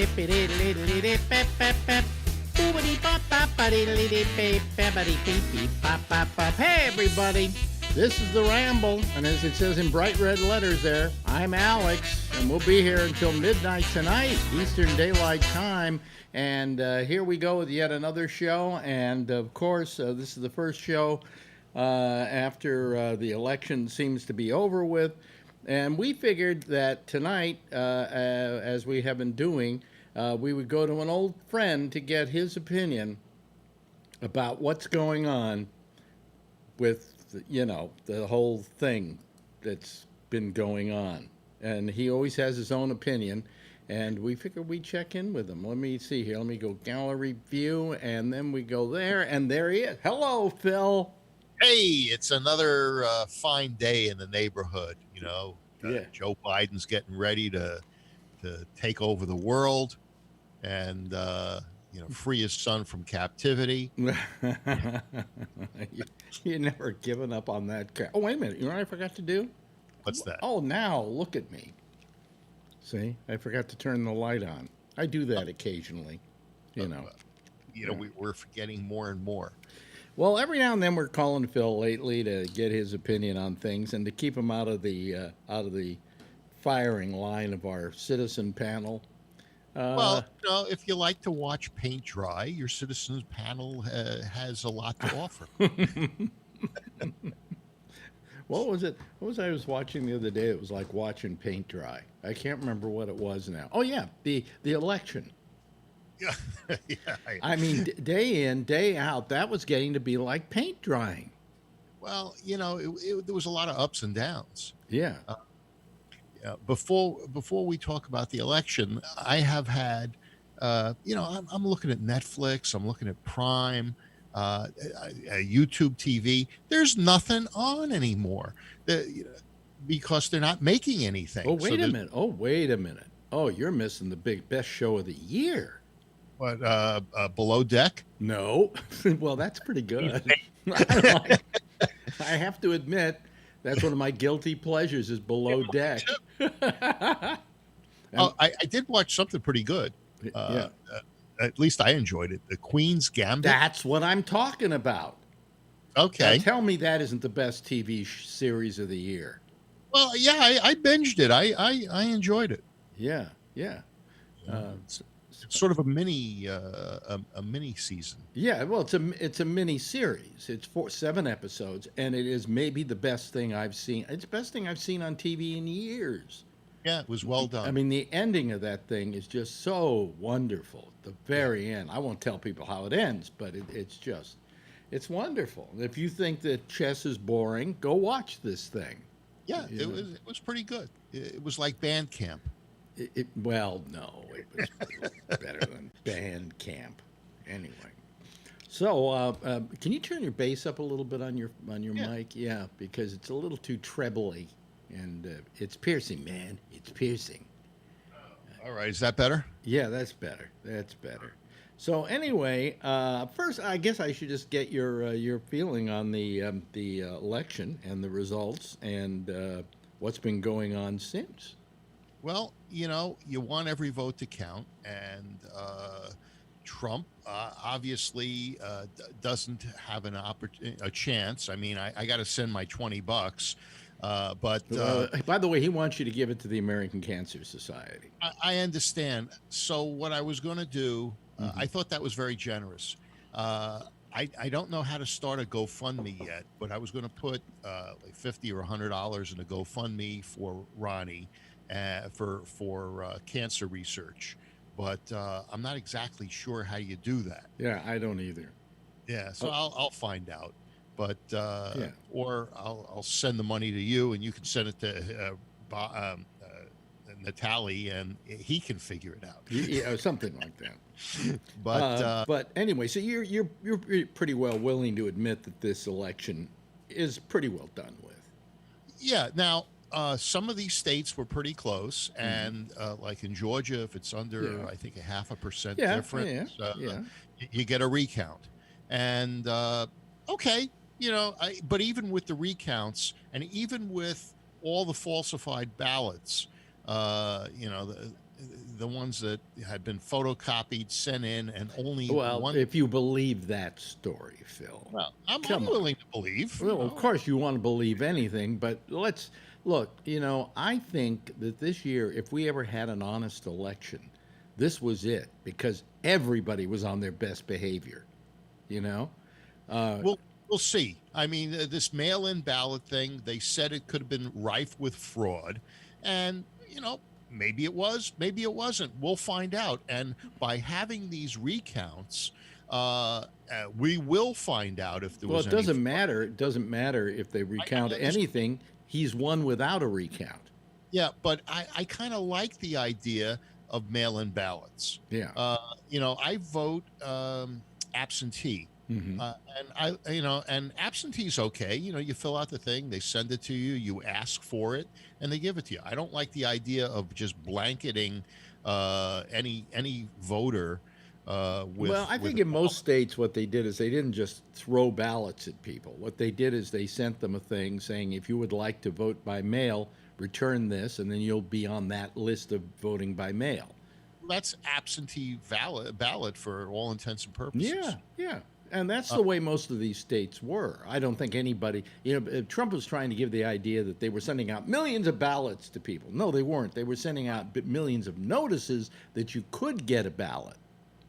Hey, everybody. This is the Ramble, and as it says in bright red letters there, I'm Alex, and we'll be here until midnight tonight, Eastern Daylight Time. And here we go with yet another show. And of course, this is the first show after the election seems to be over with. And we figured that tonight, as we have been doing, we would go to an old friend to get his opinion about what's going on with, the whole thing that's been going on. And he always has his own opinion. And we figured we'd check in with him. Let me see here. Let me go gallery view, and then we go there, and there he is. Hello, Phil. Hey, it's another fine day in the neighborhood. Yeah. Joe Biden's getting ready to take over the world and free his son from captivity. You're never given up on that. Oh, wait a minute. You know what I forgot to do? What's that? Oh, now look at me. See, I forgot to turn the light on. I do that occasionally, We're forgetting more and more. Well, every now and then we're calling Phil lately to get his opinion on things and to keep him out of the firing line of our citizen panel. If you like to watch paint dry, your citizens panel has a lot to offer. What was it? I was watching the other day? It was like watching paint dry. I can't remember what it was now. Oh yeah, the election. Yeah, I mean, day in, day out, that was getting to be like paint drying. Well, there was a lot of ups and downs. Yeah. Before we talk about the election, I have had, I'm looking at Netflix, I'm looking at Prime, YouTube TV. There's nothing on anymore because they're not making anything. Oh, wait a minute. Oh, you're missing the best show of the year. What, Below Deck? No. Well, that's pretty good. I have to admit, that's one of my guilty pleasures is Below Deck. I did watch something pretty good. Yeah. At least I enjoyed it. The Queen's Gambit. That's what I'm talking about. Okay. Now, tell me that isn't the best TV series of the year. Well, yeah, I binged it. I enjoyed it. Yeah. It's sort of a mini season. Yeah, well, it's a mini series. It's 7 episodes, and it is maybe the best thing I've seen. It's the best thing I've seen on TV in years. Yeah, it was well done. I mean, the ending of that thing is just so wonderful. The very end. I won't tell people how it ends, but it's wonderful. If you think that chess is boring, go watch this thing. Yeah, it was pretty good. It was like band camp. Well, no, it was better than band camp. Anyway, so can you turn your bass up a little bit on your mic? Yeah, because it's a little too trebly, and it's piercing, man. It's piercing. All right, is that better? Yeah, that's better. So anyway, first, I guess I should just get your feeling on the election and the results and what's been going on since. Well, you want every vote to count, and Trump obviously doesn't have a chance. I mean, I got to send my $20, but by the way, he wants you to give it to the American Cancer Society. I understand. So what I was going to do, I thought that was very generous. I don't know how to start a GoFundMe yet, but I was going to put like $50 or $100 in a GoFundMe for Ronnie. For cancer research, but I'm not exactly sure how you do that. Yeah, I don't either. Yeah, so I'll find out, but or I'll send the money to you, and you can send it to Natalie, and he can figure it out. Yeah, something like that. But anyway, so you're pretty well willing to admit that this election is pretty well done with. Yeah. Now. Some of these states were pretty close, and like in Georgia, if it's under, I think, 0.5% difference, you get a recount. And okay, but even with the recounts, and even with all the falsified ballots, the ones that had been photocopied, sent in, and only Well, one. if you believe that story, Phil, Well, I'm come on. willing to believe. Well, of course you want to believe anything, but let's look. I think that this year, if we ever had an honest election, this was it because everybody was on their best behavior. You know, uh, We'll see. I mean, this mail-in ballot thing, they said it could have been rife with fraud, and maybe it was, maybe it wasn't. We'll find out. And by having these recounts, we will find out if there well, was it any doesn't fraud. matter. It doesn't matter if they I recount understand. anything. He's won without a recount. Yeah, but I kind of like the idea of mail-in ballots. Yeah. I vote absentee. Hmm. And absentee's okay. You fill out the thing, they send it to you, you ask for it, and they give it to you. I don't like the idea of just blanketing any voter Well, I with think a in most states, what they did is they didn't just throw ballots at people. What they did is they sent them a thing saying, if you would like to vote by mail, return this, and then you'll be on that list of voting by mail. That's absentee ballot for all intents and Yeah, purposes. yeah. And that's Uh, the way most of these states were. I don't think anybody, Trump was trying to give the idea that they were sending out millions of ballots to people. No, they weren't. They were sending out millions of notices that you could get a ballot,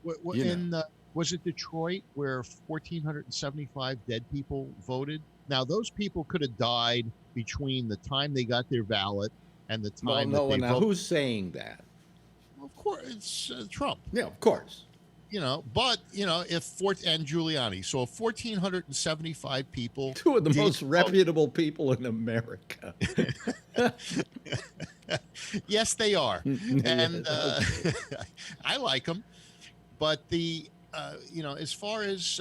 you know. in Was it Detroit where 1,475 dead people voted? Now those people could have died between the time they got their ballot and the Well, time that no, they now vote. who's saying that? Of course, it's Trump. Yeah, of course. But if and Giuliani, so if 1,475 people Two of the did most reputable people in America. yes, they are, and Okay. I like them. But as far as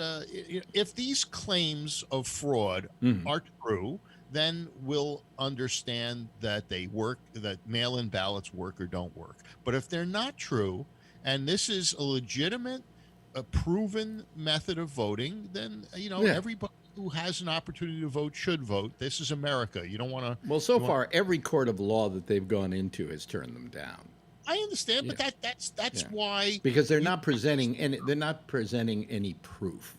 if these claims of fraud Mhm. are true, then we'll understand that they work, that mail-in ballots work or don't work. But if they're not true, and this is a legitimate, a proven method of voting, then Yeah. everybody who has an opportunity to vote should vote. This is America. You don't want to. Well, so far, every court of law that they've gone into has turned them down. I understand, Yeah. but that's Yeah. why Because they're you. not presenting any proof,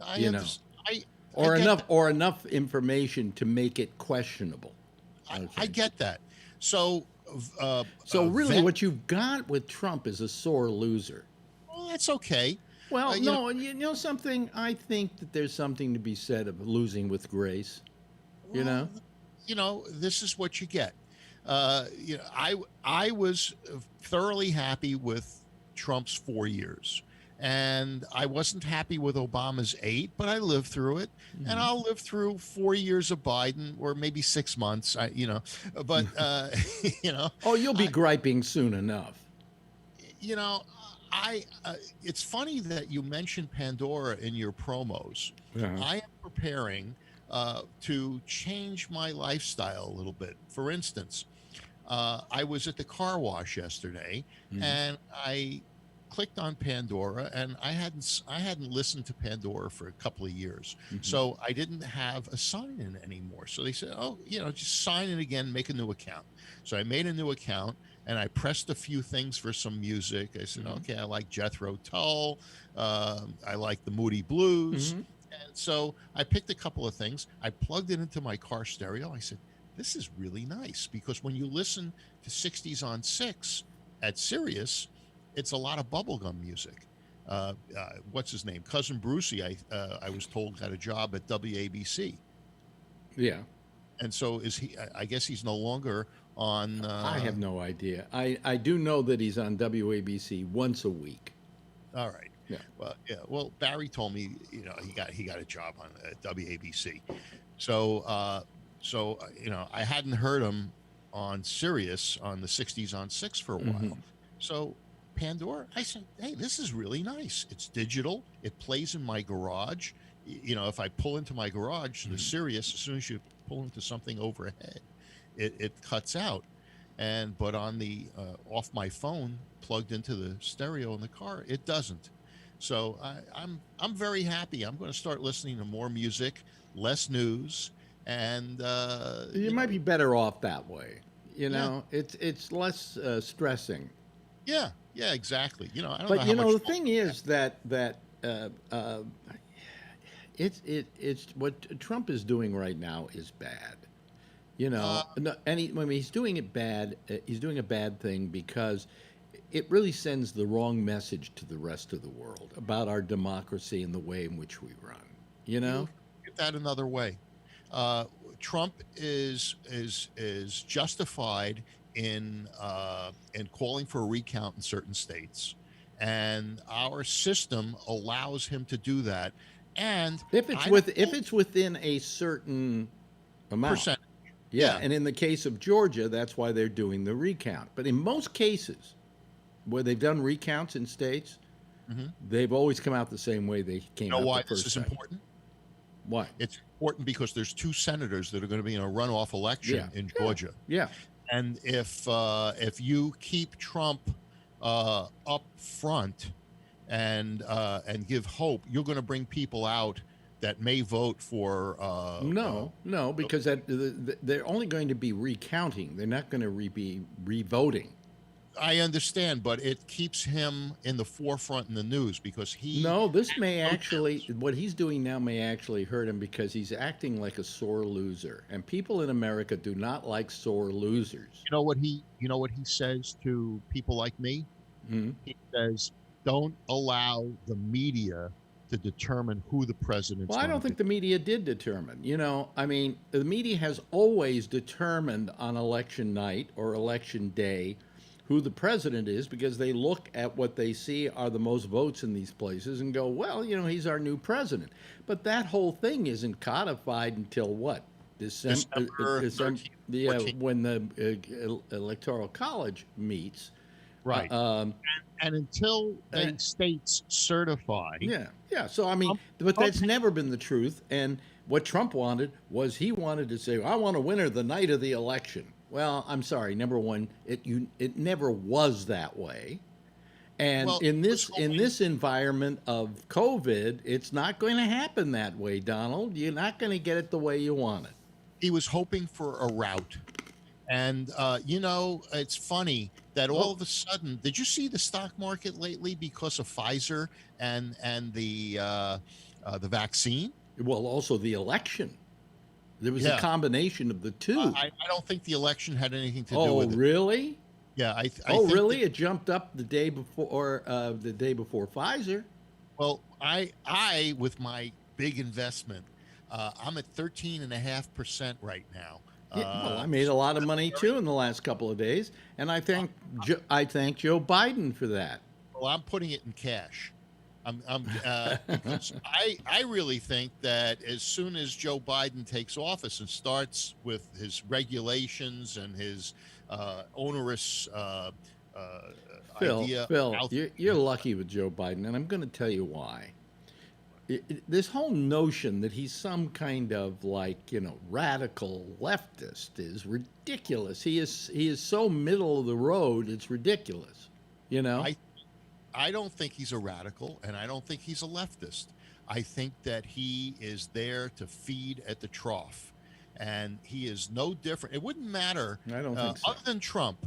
I you know, understand. I get that. or enough information to make it questionable. I Okay. get that. So, So really, vet, what you've got with Trump is a sore loser. well, that's okay. Well, You know, no, and you know something? I think that there's something to be said of losing with grace. You well, know? this is what you get. I was thoroughly happy with Trump's 4 years, and I wasn't happy with Obama's 8, but I lived through it, and Mhm. I'll live through 4 years of Biden, or maybe 6 months. But Oh, you'll be I, griping soon enough. you know, I it's funny that you mentioned Pandora in your promos. Uh-huh. I am preparing to change my lifestyle a little bit. For instance, I was at the car wash yesterday, Mhm. and I clicked on Pandora, and I hadn't listened to Pandora for a couple of years, Mhm. so I didn't have a sign in anymore. So they said, "Oh, just sign in again, make a new account." So I made a new account, and I pressed a few things for some music. I said, Mhm. "Okay, I like Jethro Tull, I like the Moody Blues." Mhm. And so I picked a couple of things. I plugged it into my car stereo. I said, "This is really nice," because when you listen to 60s on 6 at Sirius, it's a lot of bubblegum music. What's his name? Cousin Brucey, I was told, got a job at WABC. Yeah. And so is he? I guess he's no longer on. I have no idea. I do know that he's on WABC once a week. All right. Yeah. Well, yeah. Well, Barry told me, he got a job on at WABC. So, I hadn't heard him on Sirius on the 60s on 6 for a while. Mhm. So Pandora, I said, "Hey, this is really nice. It's digital. It plays in my garage. If I pull into my garage, the Mhm. Sirius, as soon as you pull into something overhead, it cuts out. But on the off my phone, plugged into the stereo in the car, it doesn't. So I'm very happy. I'm going to start listening to more music, less news, and You might be better off that way. yeah, It's less stressing. Yeah, yeah, exactly. You know, I don't know But how you know, much. the thing is it's what Trump is doing right now is bad. You Uh, know, no, and I mean, he's doing it bad. He's doing a bad thing because it really sends the wrong message to the rest of the world about our democracy and the way in which we run. You you know? look at that another way. Uh, Trump is justified in calling for a recount in certain states, and our system allows him to do that. And I don't If know it's within a certain amount. percent. Yeah, Yeah. and in the case of Georgia, that's why they're doing the recount. But in most cases where they've done recounts in states, Mhm. they've always come out the same way they came You know out the why this first is time. important? Why? It's important because there's two senators that are going to be in a runoff Yeah, election in yeah, Georgia. yeah. And if you keep Trump up front and give hope, you're going to bring people out that may vote for. No, no, because they're only going to be recounting. They're not going to be revoting. I understand, but it keeps him in the forefront in the news because he No, this has may no actually, chance. what he's doing now may actually hurt him because he's acting like a sore loser. And people in America do not like sore losers. You know what he says to people like me. Hmm? He says, "Don't allow the media to determine who the president's Well, I going don't to think be." the media did determine. You know, I mean, the media has always determined on election night or election day who the president is because they look at what they see are the most votes in these places and go, well, you know, he's our new president. But that whole thing isn't codified until what? December, December December, 13th, yeah, 14th. when the electoral college meets. Uh, Right. um, And until uh, they states certify, Yeah, yeah. So I mean, Trump, but Trump that's never been the truth. And what Trump wanted was he wanted to say, "I want a winner the night of the election." Well, I'm sorry. Number one, it never was that way. And well, he was in hoping this environment of COVID, it's not going to happen that way, Donald. You're not going to get it the way you want it. he was hoping for a route. And it's funny that all Oh, of a sudden, did you see the stock market lately because of Pfizer and the vaccine? well, also the election. There was a Yeah, combination of the two. I don't think the election had anything to do Oh, with it. really? Yeah, I Oh, think that. really? It jumped up the day before Pfizer. Well, I with my big investment, I'm at 13.5% right now. Yeah, well, I made a So lot of I'm money very too in the last couple of days, and uh, I thank Joe Biden for that. well, I'm putting it in cash. Because I really think that as soon as Joe Biden takes office and starts with his regulations and his onerous uh, idea Phil, about you're lucky with Joe Biden, and I'm going to tell you why. This whole notion that he's some kind of like radical leftist is ridiculous. He is so middle of the road. It's ridiculous. You know. I I don't think he's a radical and I don't think he's a leftist. I think that he is there to feed at the trough. And he is no different. It wouldn't matter, I don't think so. other than Trump,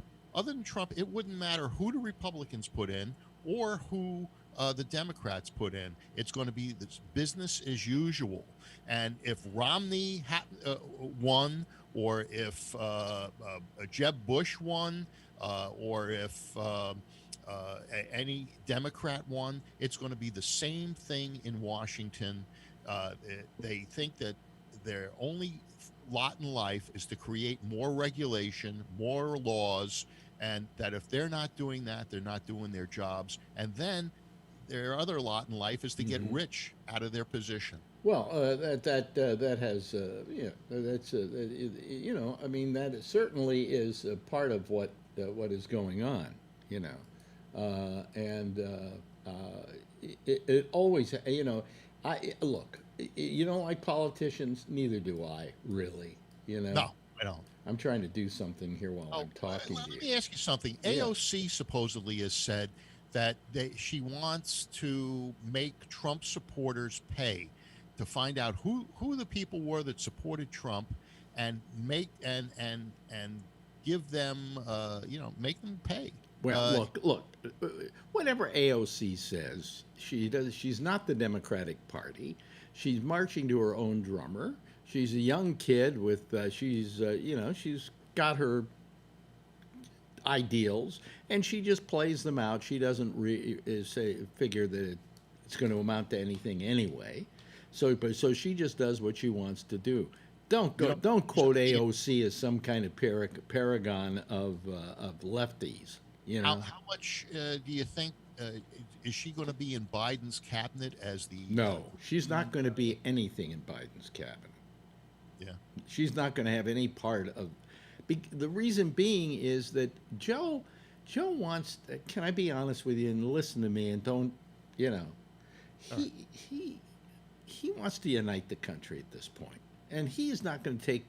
it wouldn't matter who the Republicans put in or who the Democrats put in. It's going to be this business as usual. And if Romney won, or if Jeb Bush won, or if any Democrat won, it's going to be the same thing in Washington. They think that their only lot in life is to create more regulation, more laws, and that if they're not doing that, they're not doing their jobs. And then their other lot in life is to get Hmm. rich out of their position. Well, that has that's I mean that certainly is a part of what is going on, you know, and it always I look, you don't like politicians, neither do I really, you know. No, I don't. I'm trying to do something here while Oh, I'm talking to let you. me ask you something. Yeah. AOC supposedly has said that she wants to make Trump supporters pay to find out who the people were that supported Trump and make and give them make them pay. Well, look. Whatever AOC says, she does. She's not the Democratic Party. She's marching to her own drummer. She's a young kid with. She's got her ideals, and she just plays them out. She doesn't figure that it's going to amount to anything anyway. So she just does what she wants to do. Don't quote AOC as some kind of paragon of lefties. How much do you think is she going to be in Biden's cabinet as the? No, she's not going to be anything in Biden's cabinet. Yeah, she's not going to have any part of. The reason being is that Joe wants. Can I be honest with you and listen to me and don't, he wants to unite the country at this point, and he is not going to take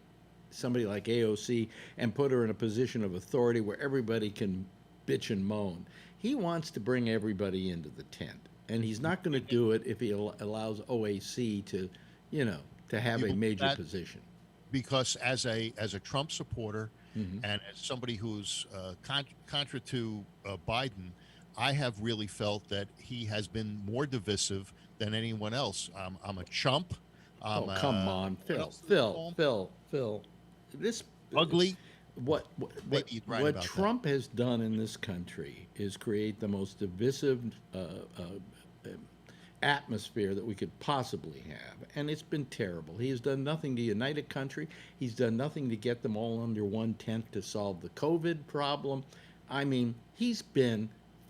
somebody like AOC and put her in a position of authority where everybody can bitch and moan. He wants to bring everybody into the tent, and he's not going to do it if he allows OAC to have a major position. Because as a Trump supporter and as somebody who's contra to Biden, I have really felt that he has been more divisive than anyone else. I'm a chump. Come on, Phil. This ugly. What Trump has done in this country is create the most divisive atmosphere that we could possibly have, and it's been terrible. He has done nothing to unite a country. He's done nothing to get them all under one tent to solve the COVID problem. I mean, he's been,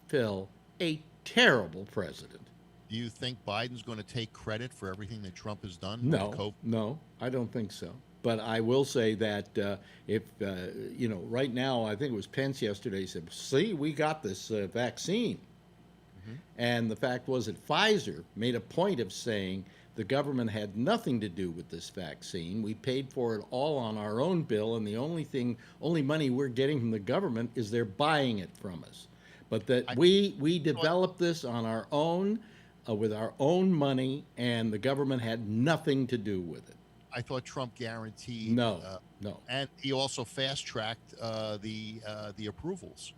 Phil, a terrible president. Do you think Biden's going to take credit for everything that Trump has done? No, I don't think so. But I will say that right now, I think it was Pence yesterday said, see, we got this vaccine. Mm-hmm. And the fact was that Pfizer made a point of saying the government had nothing to do with this vaccine. We paid for it all on our own bill, and the only money we're getting from the government is they're buying it from us. But that we developed this on our own, with our own money, and the government had nothing to do with it. I thought Trump guaranteed. No. And he also fast-tracked the approvals.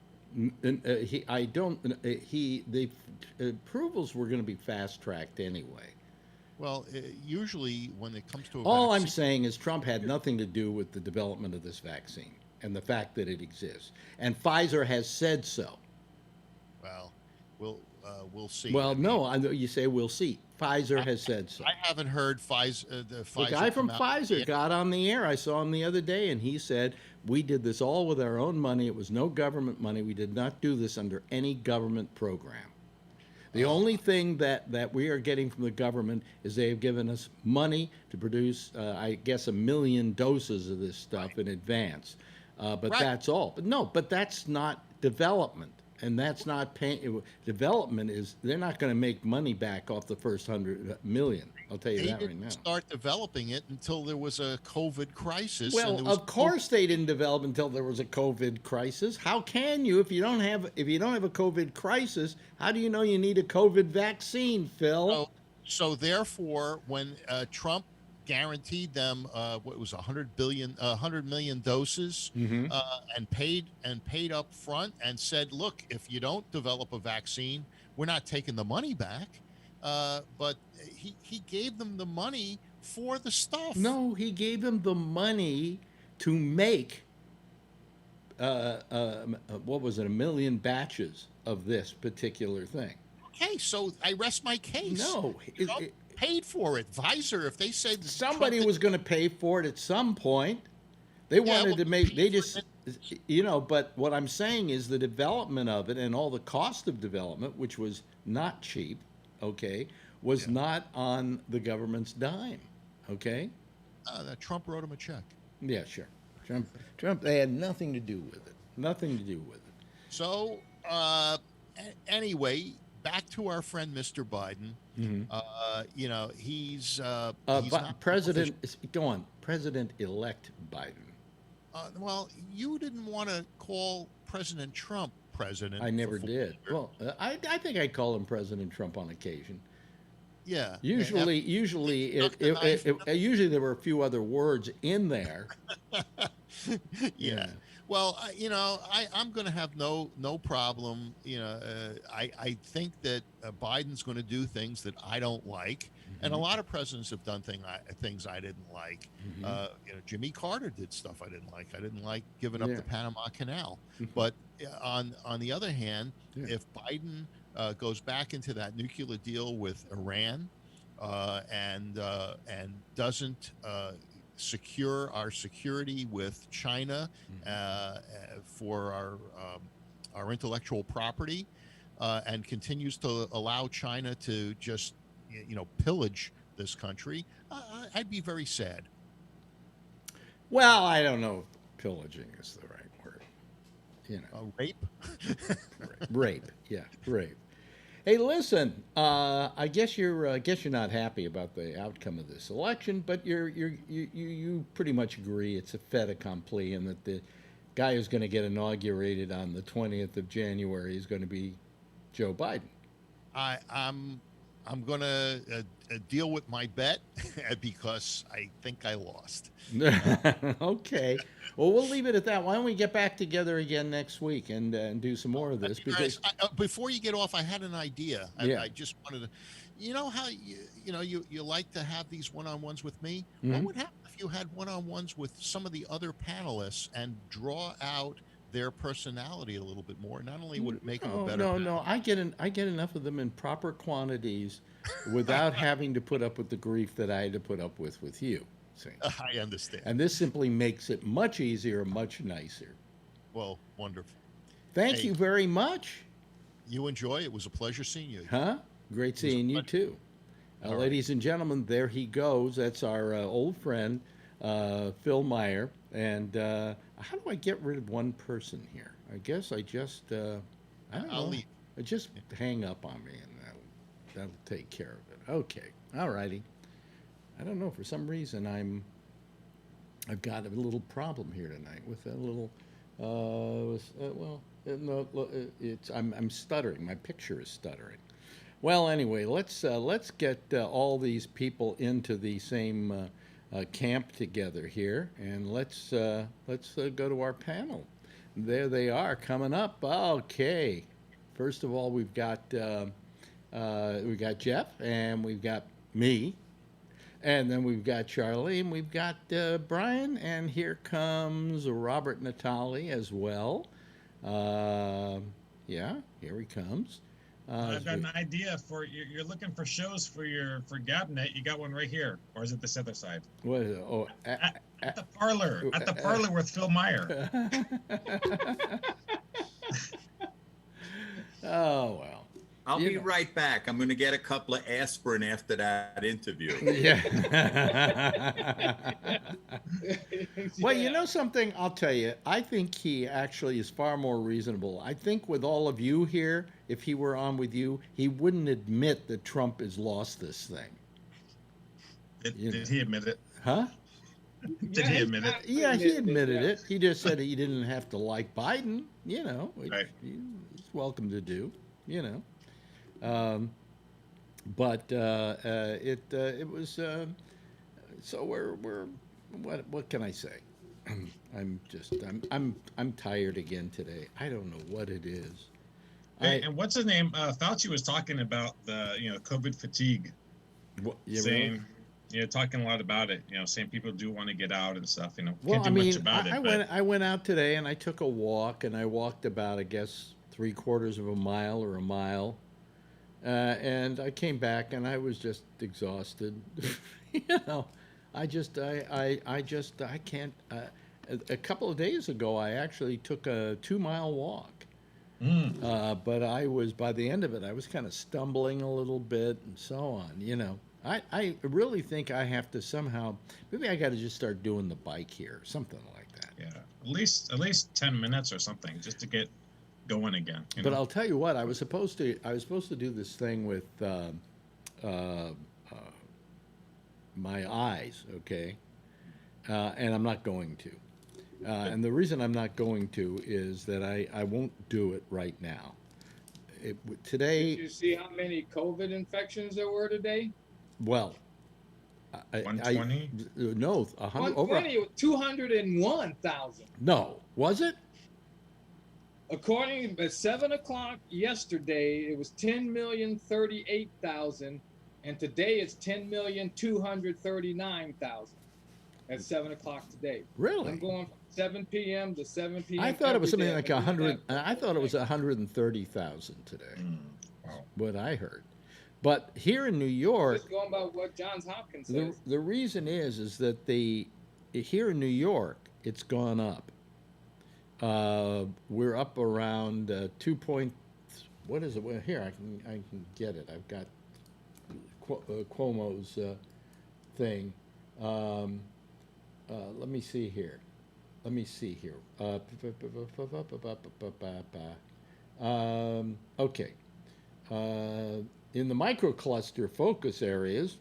The approvals were going to be fast-tracked anyway. Well, usually when it comes to all I'm saying is Trump had nothing to do with the development of this vaccine and the fact that it exists. And Pfizer has said so. Well, we'll see. Well, no, I know you say we'll see. Pfizer has said so. I haven't heard Pfizer. The guy from Pfizer got on the air. I saw him the other day, and he said, we did this all with our own money. It was no government money. We did not do this under any government program. The only thing that we are getting from the government is they have given us money to produce, I guess, 1 million doses of this stuff in advance. But that's all. But that's not development. And that's not development. They're not going to make money back off the first 100 million. I'll tell you that right now. They didn't start developing it until there was a COVID crisis. Well, of course they didn't develop until there was a COVID crisis. How can you if you don't have a COVID crisis? How do you know you need a COVID vaccine, Phil? So therefore, when Trump guaranteed them what was 100 million doses, mm-hmm. and paid up front and said, look, if you don't develop a vaccine, we're not taking the money back. But he gave them the money for the stuff. No, he gave them the money to make what was it, 1 million batches of this particular thing. Okay, so I rest my case. No, paid for it. Pfizer, if they said somebody was going to pay for it at some point, they wanted to make. They just, But what I'm saying is the development of it and all the cost of development, which was not cheap, was not on the government's dime, Trump wrote him a check. Yeah, sure. Trump. They had nothing to do with it. Nothing to do with it. So anyway. Back to our friend Mr. Biden. Mm-hmm. He's not president. Go on, President-elect Biden. Well, you didn't want to call President Trump president. I never did. Well, I think I call him President Trump on occasion. Yeah. Usually there were a few other words in there. Yeah. Well, I'm going to have no problem. I think that Biden's going to do things that I don't like, and a Mhm. lot of presidents have done things I didn't like. Mhm. Jimmy Carter did stuff I didn't like. I didn't like giving up Yeah. the Panama Canal. Mhm. But on the other hand, Yeah. if Biden goes back into that nuclear deal with Iran, and doesn't secure our security with China Mhm. for our intellectual property, and continues to allow China to just pillage this country, I'd be very sad. Well, I don't know if pillaging is the right word. You know, Rape. rape. Yeah, rape. Hey, listen. I guess you're not happy about the outcome of this election, but you pretty much agree it's a fait accompli, and that the guy who's going to get inaugurated on the 20th of January is going to be Joe Biden. I'm gonna deal with my bet because I think I lost. Okay. Well, we'll leave it at that. Why don't we get back together again next week and do some more of this? Guys, Because before you get off, I had an idea. yeah. I just wanted to, how you like to have these one-on-ones with me. What Mhm. would happen if you had one-on-ones with some of the other panelists and draw out their personality a little bit more? Not only would it make them a No, better no, no. I get enough of them in proper quantities without having to put up with the grief that I had to put up with you. See, I understand. and this simply makes it much easier, much nicer. Well, wonderful. Thank Hey, you very much. you enjoy. It was a pleasure seeing you. Huh? Great It was a seeing you pleasure. too. All right. Ladies and gentlemen, there he goes. That's our old friend, Phil Meyer. And how do I get rid of one person here? I guess I don't I'll know. leave. I just hang up on me and that'll take care of it. Okay. All righty. I don't know. For some reason, I've got a little problem here tonight with a little, no, it's, I'm stuttering. My picture is stuttering. Well, anyway, let's get all these people into the same camp together here, and let's go to our panel. There they are coming up. Okay, first of all, we got Jeff, and we've got me, and then we've got Charlie, and we've got Brian, and here comes Robert Natali as well. Uh, yeah, here he comes. I've got an idea for you. You're looking for shows for Gabnet. You got one right here, or is it this other side? What is it? Oh, At the parlor with Phil Meyer. oh well. I'll You be know. right back. I'm going to get a couple of aspirin after that interview. Yeah. Well, you Yeah. know something? I'll tell you. I think he actually is far more reasonable. I think with all of you here, if he were on with you, he wouldn't admit that Trump has lost this thing. Did he admit it? Huh? Did he admit it? Yeah, he admitted it. He just said he didn't have to like Biden, which Right. he's welcome to do, you know. But it was so we're what can I say? I'm tired again today. I don't know what it is. And what's his name? Fauci was talking about the COVID fatigue, saying talking a lot about it. Saying people do want to get out and stuff. Well, Can't do I mean, much about I went out today and I took a walk and I walked about, I guess, 3/4 of a mile or a mile. And I came back and I was just exhausted. I can't. A couple of days ago, I actually took a 2-mile walk. But by the end of it, I was kind of stumbling a little bit and so on. I really think I have to somehow, maybe I got to just start doing the bike here, something like that. Yeah, at least 10 minutes or something, just to get going again. But I'll tell you what, I was supposed to do this thing with my eyes, okay, and I'm not going to. And the reason I'm not going to is that I won't do it right now. Today. Did you see how many COVID infections there were today? Well, 120? No, 100 over. 120, 201,000. No, was it? According at 7 o'clock yesterday, it was 10,038,000, and today it's 10,239,000 at 7 o'clock today. Really? I'm going from 7 p.m. to 7 p.m. I thought it was something every like day. 100. I thought it was 130,000 today. Wow. What I heard. But here in New York, Just going by what Johns Hopkins says. the reason is that here in New York it's gone up. We're up around 2 point. What is it? Well, here I can get it. I've got Cuomo's thing. Let me see here. Okay. In the microcluster focus areas,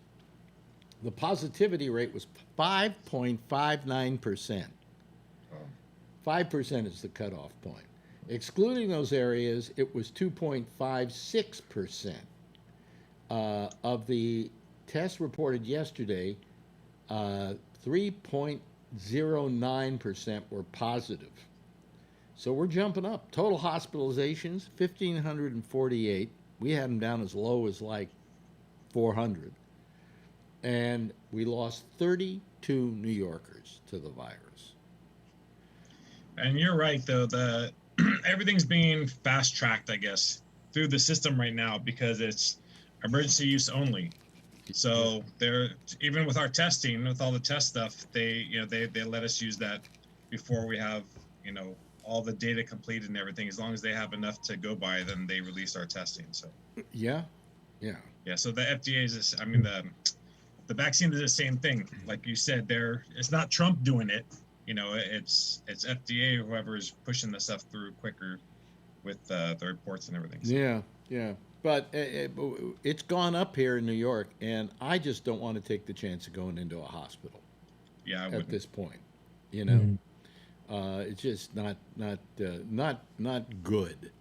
the positivity rate was 5.59%. 5% is the cutoff point. Excluding those areas, it was 2.56%. Of the tests reported yesterday, 3.09% were positive. So we're jumping up. Total hospitalizations, 1,548. We had them down as low as like 400. And we lost 32 New Yorkers to the virus. And you're right, though. Everything's being fast-tracked, I guess, through the system right now because it's emergency use only. So they're even with our testing, with all the test stuff, they let us use that before we have all the data completed and everything. As long as they have enough to go by, then they release our testing. So yeah. So the FDA is, the vaccine is the same thing. Like you said, it's not Trump doing it. It's FDA, whoever is pushing the stuff through quicker with the reports and everything. So. Yeah. But it's gone up here in New York, and I just don't want to take the chance of going into a hospital. Yeah, at this point, it's just not good.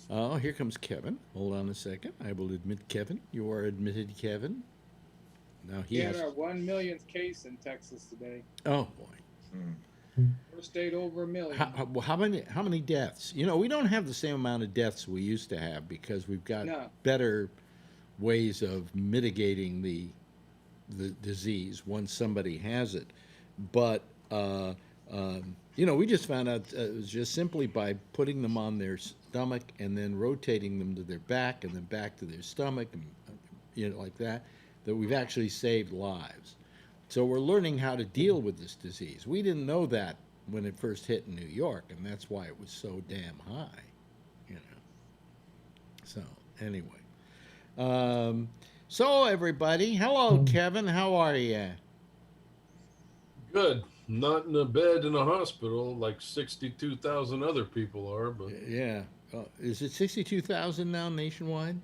Oh, here comes Kevin. Hold on a second. I will admit Kevin. You are admitted, Kevin. Now he had our 1 millionth case in Texas today. Oh boy. First state over 1 million. How many deaths? We don't have the same amount of deaths we used to have because we've got better ways of mitigating the disease once somebody has it. But we just found out it was just simply by putting them on their stomach and then rotating them to their back and then back to their stomach and like that we've actually saved lives. So we're learning how to deal with this disease. We didn't know that when it first hit in New York, and that's why it was so damn high, So anyway, so everybody, hello, Kevin. How are you? Good. Not in a bed in a hospital like 62,000 other people are, but yeah. Is it 62,000 now nationwide?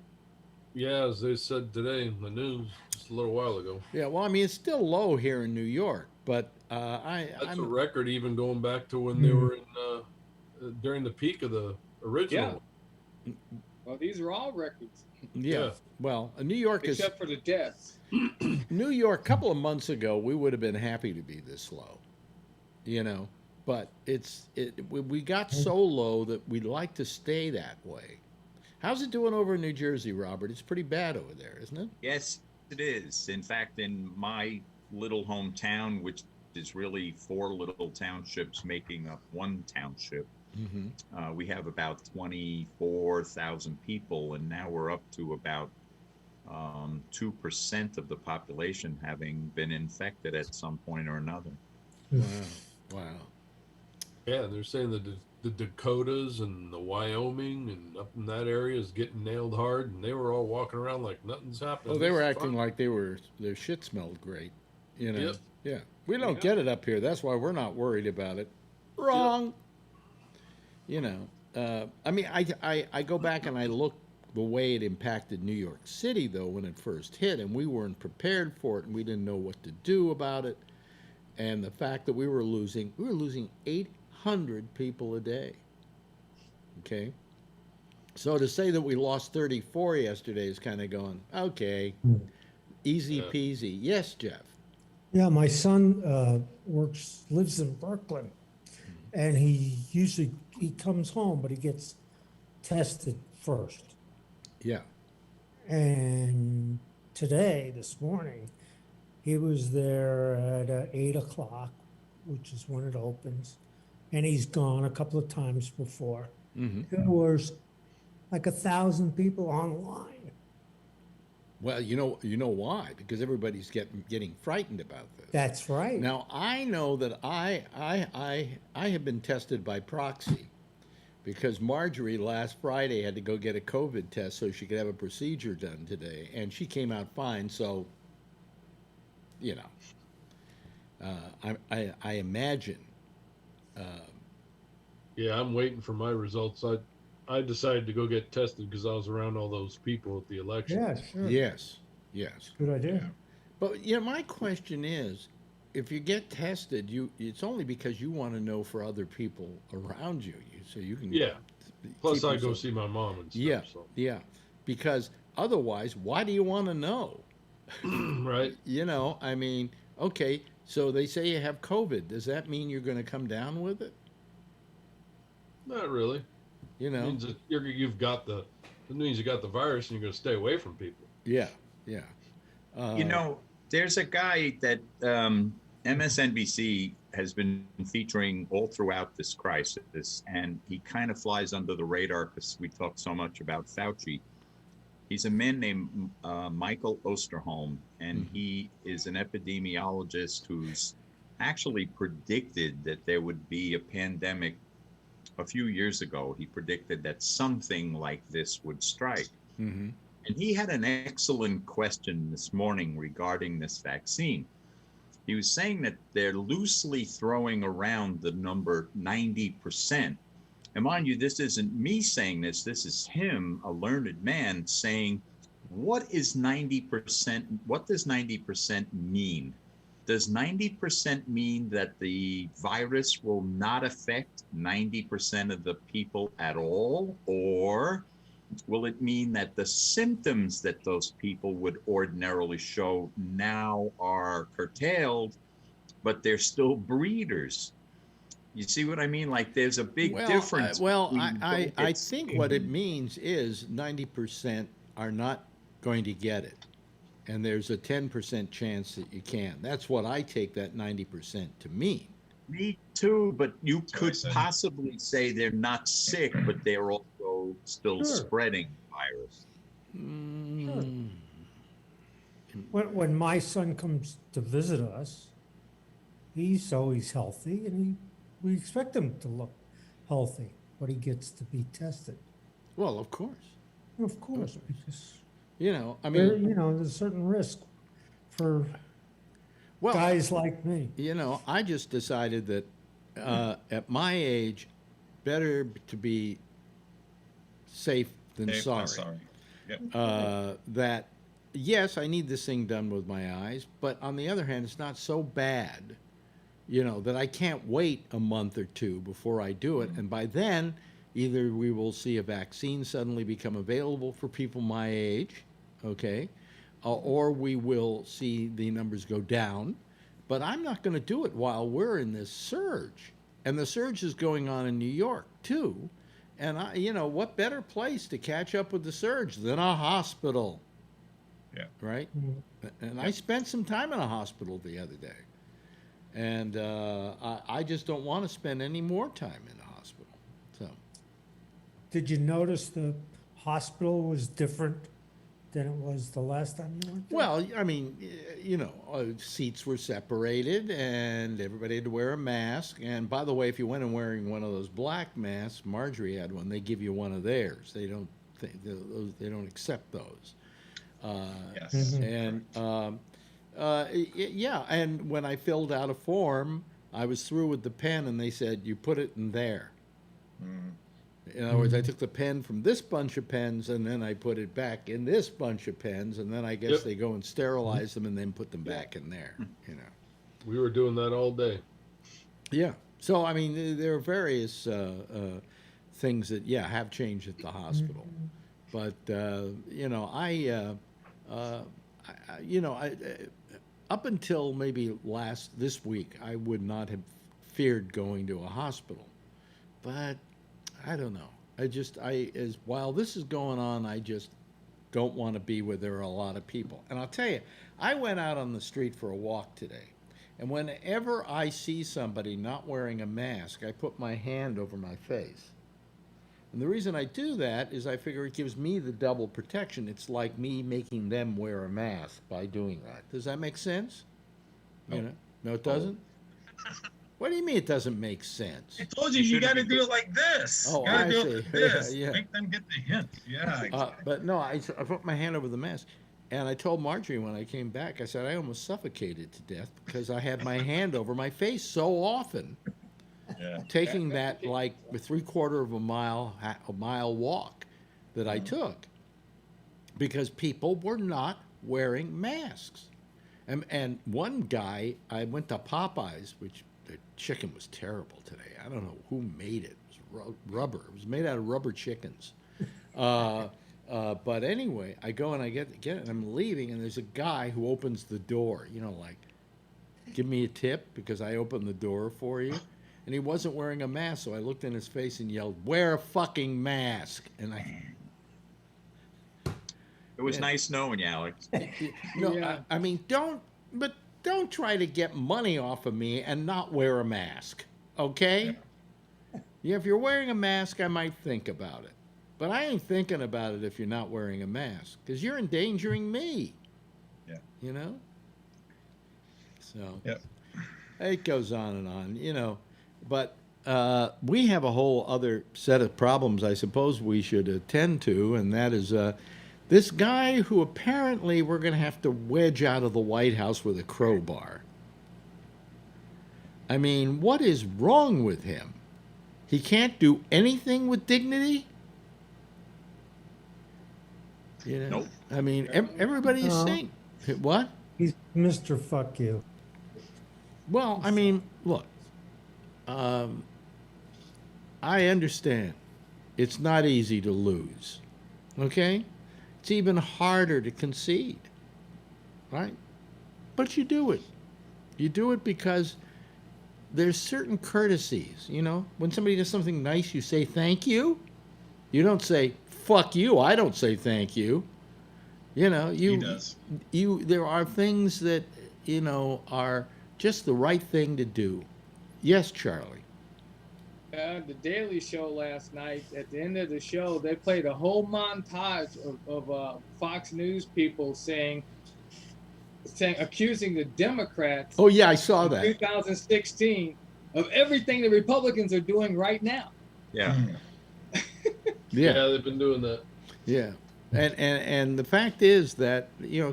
Yeah, as they said today in the news just a little while ago. Yeah, well, it's still low here in New York, but that's a record even going back to when they were in during the peak of the original. Yeah. Well, these are all records. Yeah. Well, New York except for the deaths. New York, a couple of months ago, we would have been happy to be this low, but we got so low that we'd like to stay that way. How's it doing over in New Jersey, Robert? It's pretty bad over there, isn't it? Yes, it is. In fact, in my little hometown, which is really 4 little townships making up one township, we have about 24,000 people, and now we're up to about 2% of the population having been infected at some point or another. Wow. Yeah, they're saying that the Dakotas and the Wyoming and up in that area is getting nailed hard, and they were all walking around like nothing's happening. Oh, they were acting like their shit smelled great, Yep. Yeah, we don't get it up here. That's why we're not worried about it. Wrong. Yep. I go back and I look the way it impacted New York City though when it first hit, and we weren't prepared for it, and we didn't know what to do about it, and the fact that we were losing 800 people a day. Okay. So to say that we lost 34 yesterday is kind of going, okay, easy peasy. Yes, Jeff. Yeah, my son lives in Brooklyn, and he comes home, but he gets tested first. Yeah. And this morning, he was there at 8 o'clock, which is when it opens, and he's gone a couple of times before. Mm-hmm. There was like 1,000 people online. Well, you know why? Because everybody's getting frightened about this. That's right. Now I know that I have been tested by proxy because Marjorie last Friday had to go get a COVID test so she could have a procedure done today, and she came out fine. So, you know, I imagine. Yeah, I'm waiting for my results. I decided to go get tested because I was around all those people at the election. Yeah, sure. Yes, yes. Good idea. But my question is, if you get tested, it's only because you want to know for other people around you, so you can. Yeah. Plus, keep I go yourself- see my mom and stuff. Yeah, So. yeah. Because otherwise, why do you want to know? Right. I mean, okay, so they say you have COVID. Does that mean you're going to come down with it? Not really. You It know? means that it means you got the virus and you're going to stay away from people. Yeah, yeah. There's a guy that MSNBC has been featuring all throughout this crisis, and he kind of flies under the radar because we talk so much about Fauci. He's a man named Michael Osterholm, and he is an epidemiologist who's actually predicted that there would be a pandemic a few years ago. He predicted that something like this would strike. Mm-hmm. And he had an excellent question this morning regarding this vaccine. He was saying that they're loosely throwing around the number 90%. And mind you, this isn't me saying this. This is him, a learned man, saying, what is 90%? What does 90% mean? Does 90% mean that the virus will not affect 90% of the people at all? Or will it mean that the symptoms that those people would ordinarily show now are curtailed, but they're still breeders? You see what I mean? Like there's a big difference. I think what it means is 90% are not going to get it. And there's a 10% chance that you can. That's what I take that 90% to mean. Me too, but you That's what I could said. possibly say they're not sick, but they're also still Sure. spreading virus. Mm. When my son comes to visit us, he's always healthy, and we expect him to look healthy, but he gets to be tested. Well, of course. Of course, because I there, mean, there's a certain risk for well, guys like me. I just decided that at my age, better to be safe than Dave, sorry. I'm sorry. Yep. That, yes, I need this thing done with my eyes, but on the other hand, it's not so bad, that I can't wait a month or two before I do it. And by then, either we will see a vaccine suddenly become available for people my age, okay, or we will see the numbers go down. But I'm not going to do it while we're in this surge. And the surge is going on in New York, too. And, what better place to catch up with the surge than a hospital? Yeah. Right? And I spent some time in a hospital the other day. And I just don't want to spend any more time in a hospital. So. Did you notice the hospital was different than it was the last time you went there? Well, I mean, seats were separated and everybody had to wear a mask. And by the way, if you went in wearing one of those black masks, Marjorie had one, they give you one of theirs. They don't accept those. Yes. And yeah, and when I filled out a form, I was through with the pen and they said, you put it in there. In other words, I took the pen from this bunch of pens and then I put it back in this bunch of pens, and then I guess they go and sterilize them and then put them back in there, We were doing that all day. Yeah. So, I mean, there are various things that, have changed at the hospital. But, up until maybe this week, I would not have feared going to a hospital. But I don't know. While this is going on, I just don't want to be where there are a lot of people. And I'll tell you, I went out on the street for a walk today. And whenever I see somebody not wearing a mask, I put my hand over my face. And the reason I do that is I figure it gives me the double protection. It's like me making them wear a mask by doing that. Does that make sense? No. You know? No, it doesn't? What do you mean it doesn't make sense? I told you got to do it like this. Oh, you gotta I do see. it like this. Yeah. Make them get the hint. Yeah. Exactly. But no, I put my hand over the mask. And I told Marjorie when I came back, I said, I almost suffocated to death because I had my hand over my face so often. Yeah. Taking that like a 3/4 of a mile walk that I took because people were not wearing masks. And one guy, I went to Popeyes, which the chicken was terrible today. I don't know who made it. It was rubber. It was made out of rubber chickens. But anyway, I go and I get it, and I'm leaving, and there's a guy who opens the door, like, give me a tip because I opened the door for you. And he wasn't wearing a mask, so I looked in his face and yelled, "Wear a fucking mask!" And It was nice knowing you, Alex. no, Yeah. I mean, don't try to get money off of me and not wear a mask, okay? Yeah, if you're wearing a mask, I might think about it. But I ain't thinking about it if you're not wearing a mask, because you're endangering me. Yeah. You know? So, Yep. it goes on and on, But we have a whole other set of problems I suppose we should attend to, and that is this guy who apparently we're going to have to wedge out of the White House with a crowbar. I mean, what is wrong with him? He can't do anything with dignity? Nope. I mean, everybody's No. saying, what? He's Mr. Fuck You. Well, I mean, look, I understand it's not easy to lose, okay? It's even harder to concede, right? But you do it. You do it because there's certain courtesies, When somebody does something nice, you say thank you. You don't say, fuck you, I don't say thank you. He does. There are things that, are just the right thing to do. Yes, Charlie. The Daily Show last night, at the end of the show, they played a whole montage of Fox News people accusing the Democrats. Oh, yeah, I saw in that. 2016 of everything the Republicans are doing right now. Yeah. Yeah, they've been doing that. yeah. And the fact is that,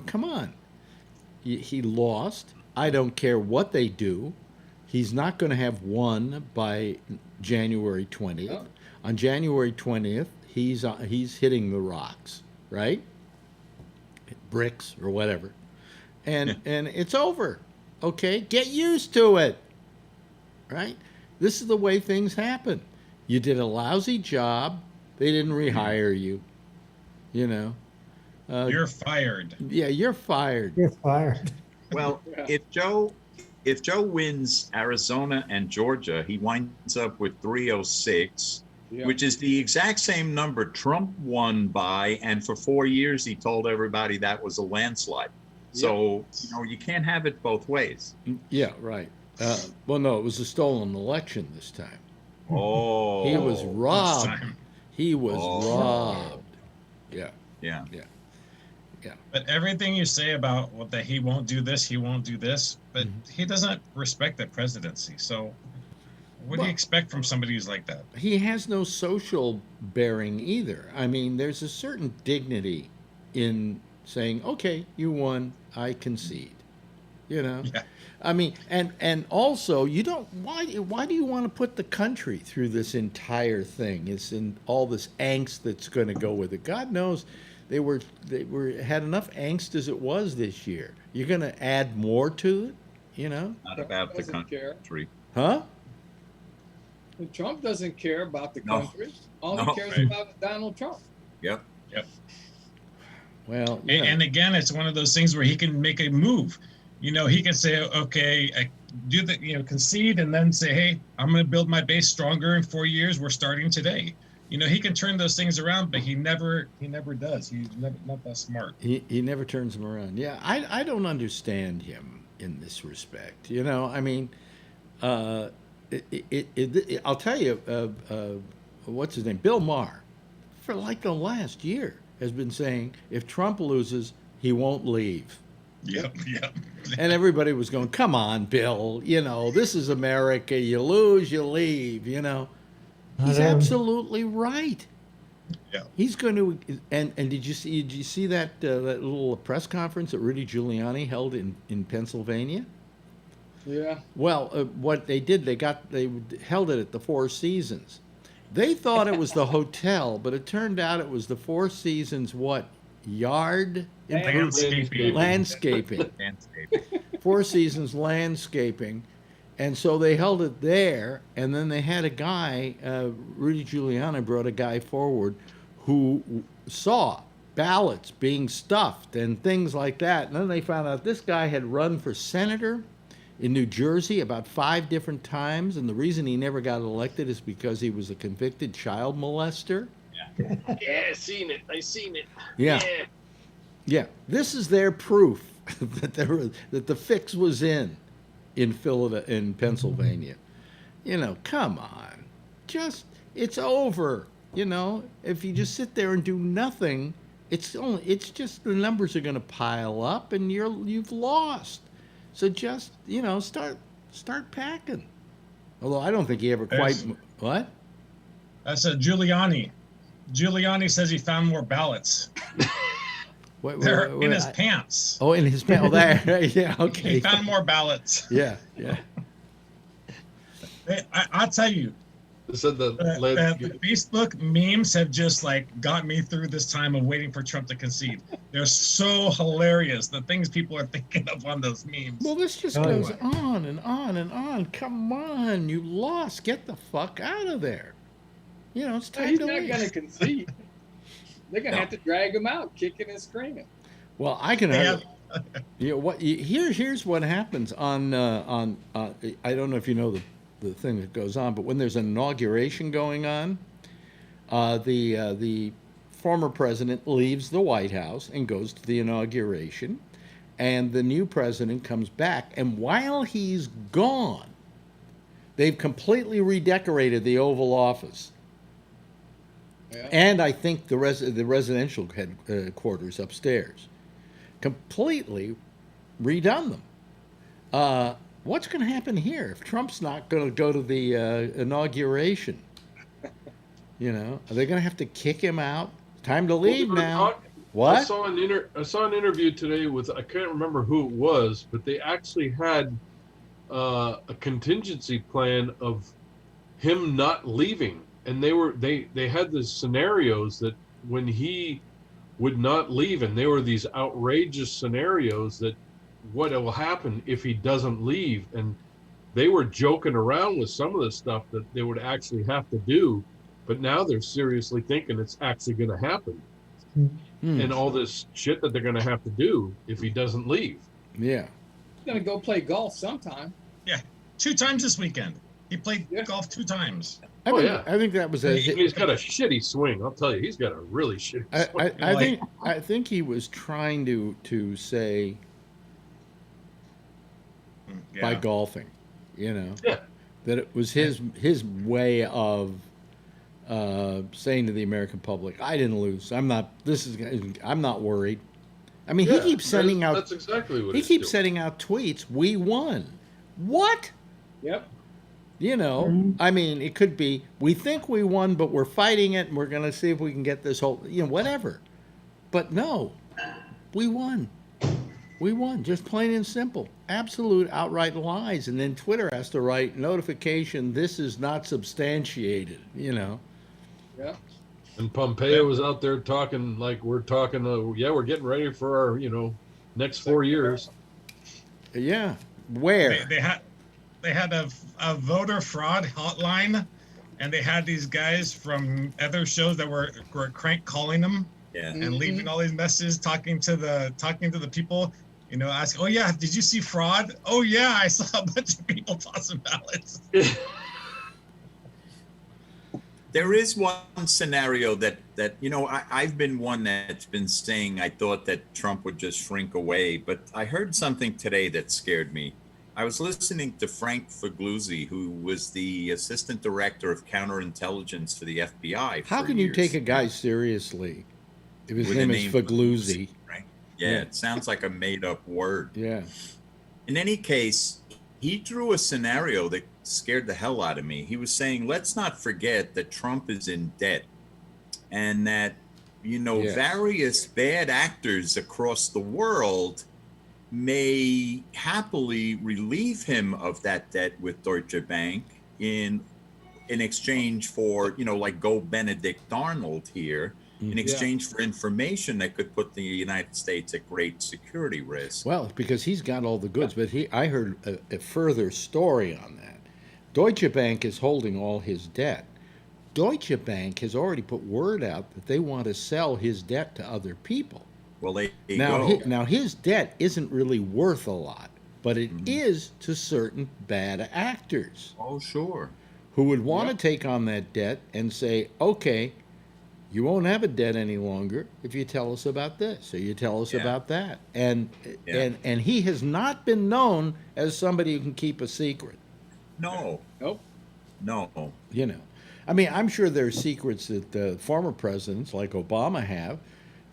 come on. He lost. I don't care what they do. He's not going to have won by January 20th. Oh. On January 20th, he's hitting the rocks, right? Bricks or whatever. And it's over. Okay? Get used to it. Right? This is the way things happen. You did a lousy job. They didn't rehire you. You're fired. Yeah, you're fired. You're fired. Well, if Joe wins Arizona and Georgia, he winds up with 306, Yeah. which is the exact same number Trump won by, and for 4 years he told everybody that was a landslide. So, you can't have it both ways. Yeah, right. Well, no, it was a stolen election this time. Oh. He was This robbed. time. He was robbed. Yeah. Yeah. But everything you say about that he won't do this, he won't do this, but he doesn't respect the presidency. So what do you expect from somebody who's like that? He has no social bearing either. I mean, there's a certain dignity in saying, okay, you won, I concede. Yeah. I mean, and also, you don't. Why do you want to put the country through this entire thing? It's in all this angst that's going to go with it. God knows, they had enough angst as it was this year. You're going to add more to it, Not about the Doesn't care. country. Huh? Trump doesn't care about the No. country. All No. he cares Right. about is Donald Trump. Yep. Well, And again, it's one of those things where he can make a move. he can say, okay, I do the, concede and then say, hey, I'm going to build my base stronger in 4 years. We're starting today. He can turn those things around, but he never does. He's not that smart. He never turns them around. Yeah, I don't understand him in this respect. I mean, I'll tell you, what's his name? Bill Maher, for like the last year, has been saying if Trump loses, he won't leave. Yep. And everybody was going, come on, Bill, this is America. You lose, you leave, He's absolutely right. Yeah. He's going to, and did you see that that little press conference that Rudy Giuliani held in Pennsylvania? Yeah. Well, what they did, they held it at the Four Seasons. They thought it was the hotel, but it turned out it was the Four Seasons yard landscaping. Four Seasons landscaping. And so they held it there, and then they had a guy, Rudy Giuliani brought a guy forward who saw ballots being stuffed and things like that. And then they found out this guy had run for senator in New Jersey about 5 different times, and the reason he never got elected is because he was a convicted child molester. Yeah, I seen it. Yeah. This is their proof that the fix was in Philadelphia, in Pennsylvania. Come on, it's over. If you just sit there and do nothing, it's just the numbers are going to pile up, and you've lost. So just start packing. Although I don't think he ever quite what. That's a Giuliani. Giuliani says he found more ballots. They're in his pants. Oh, in his pants. Oh, there. Yeah, okay. He found more ballots. Yeah. I'll tell you. So the Facebook memes have just got me through this time of waiting for Trump to concede. They're so hilarious. The things people are thinking of on those memes. Well, this just goes on and on and on. Come on, you lost. Get the fuck out of there. It's time to leave. He's not going to concede. They're going to have to drag him out, kicking and screaming. Well, I can have. Here's what happens on. I don't know if you know the thing that goes on, but when there's an inauguration going on, the former president leaves the White House and goes to the inauguration, and the new president comes back, and while he's gone, they've completely redecorated the Oval Office. Yeah. And I think the residential headquarters upstairs, completely redone them. What's going to happen here if Trump's not going to go to the inauguration? Are they going to have to kick him out? Time to leave now. What? I saw an interview today with, I can't remember who it was, but they actually had a contingency plan of him not leaving. And they had the scenarios that when he would not leave, and they were these outrageous scenarios that what will happen if he doesn't leave. And they were joking around with some of the stuff that they would actually have to do, but now they're seriously thinking it's actually going to happen. And all this shit that they're going to have to do if he doesn't leave. Yeah. He's going to go play golf sometime. Yeah. 2 times this weekend. He played golf 2 times. I think that was he's got a shitty swing. I'll tell you, he's got a really shitty swing. I think he was trying to say by golfing, that it was his way of saying to the American public, I didn't lose. I'm not worried. I mean, he keeps sending out. That's exactly what he keeps sending out tweets. We won. What? Yep. I mean, it could be, we think we won, but we're fighting it, and we're going to see if we can get this whole, whatever. But no, we won. We won, just plain and simple. Absolute outright lies. And then Twitter has to write, notification, this is not substantiated, Yeah. And Pompeo was out there talking like we're talking, we're getting ready for our, next 4 years. Yeah. Where? They had a voter fraud hotline, and they had these guys from other shows that were crank calling them and leaving all these messages, talking to the people. Ask, oh yeah, did you see fraud? Oh yeah, I saw a bunch of people tossing ballots. There is one scenario that I've been one that's been saying I thought that Trump would just shrink away, but I heard something today that scared me. I was listening to Frank Figluzzi, who was the assistant director of counterintelligence for the FBI. How for can you years. take a guy seriously if his With the name is name Figluzzi? Right? Yeah, Yeah. it sounds like a made-up word. Yeah. In any case, he drew a scenario that scared the hell out of me. He was saying, let's not forget that Trump is in debt and that, Yes. various bad actors across the world may happily relieve him of that debt with Deutsche Bank in exchange for, like go Benedict Arnold here, in exchange for information that could put the United States at great security risk. Well, because he's got all the goods, but I heard a further story on that. Deutsche Bank is holding all his debt. Deutsche Bank has already put word out that they want to sell his debt to other people. Well, they Now his debt isn't really worth a lot, but it is to certain bad actors Oh, sure. who would want to take on that debt and say, okay, you won't have a debt any longer if you tell us about this or you tell us about that. And he has not been known as somebody who can keep a secret. No. Nope. No. I mean, I'm sure there are secrets that former presidents like Obama have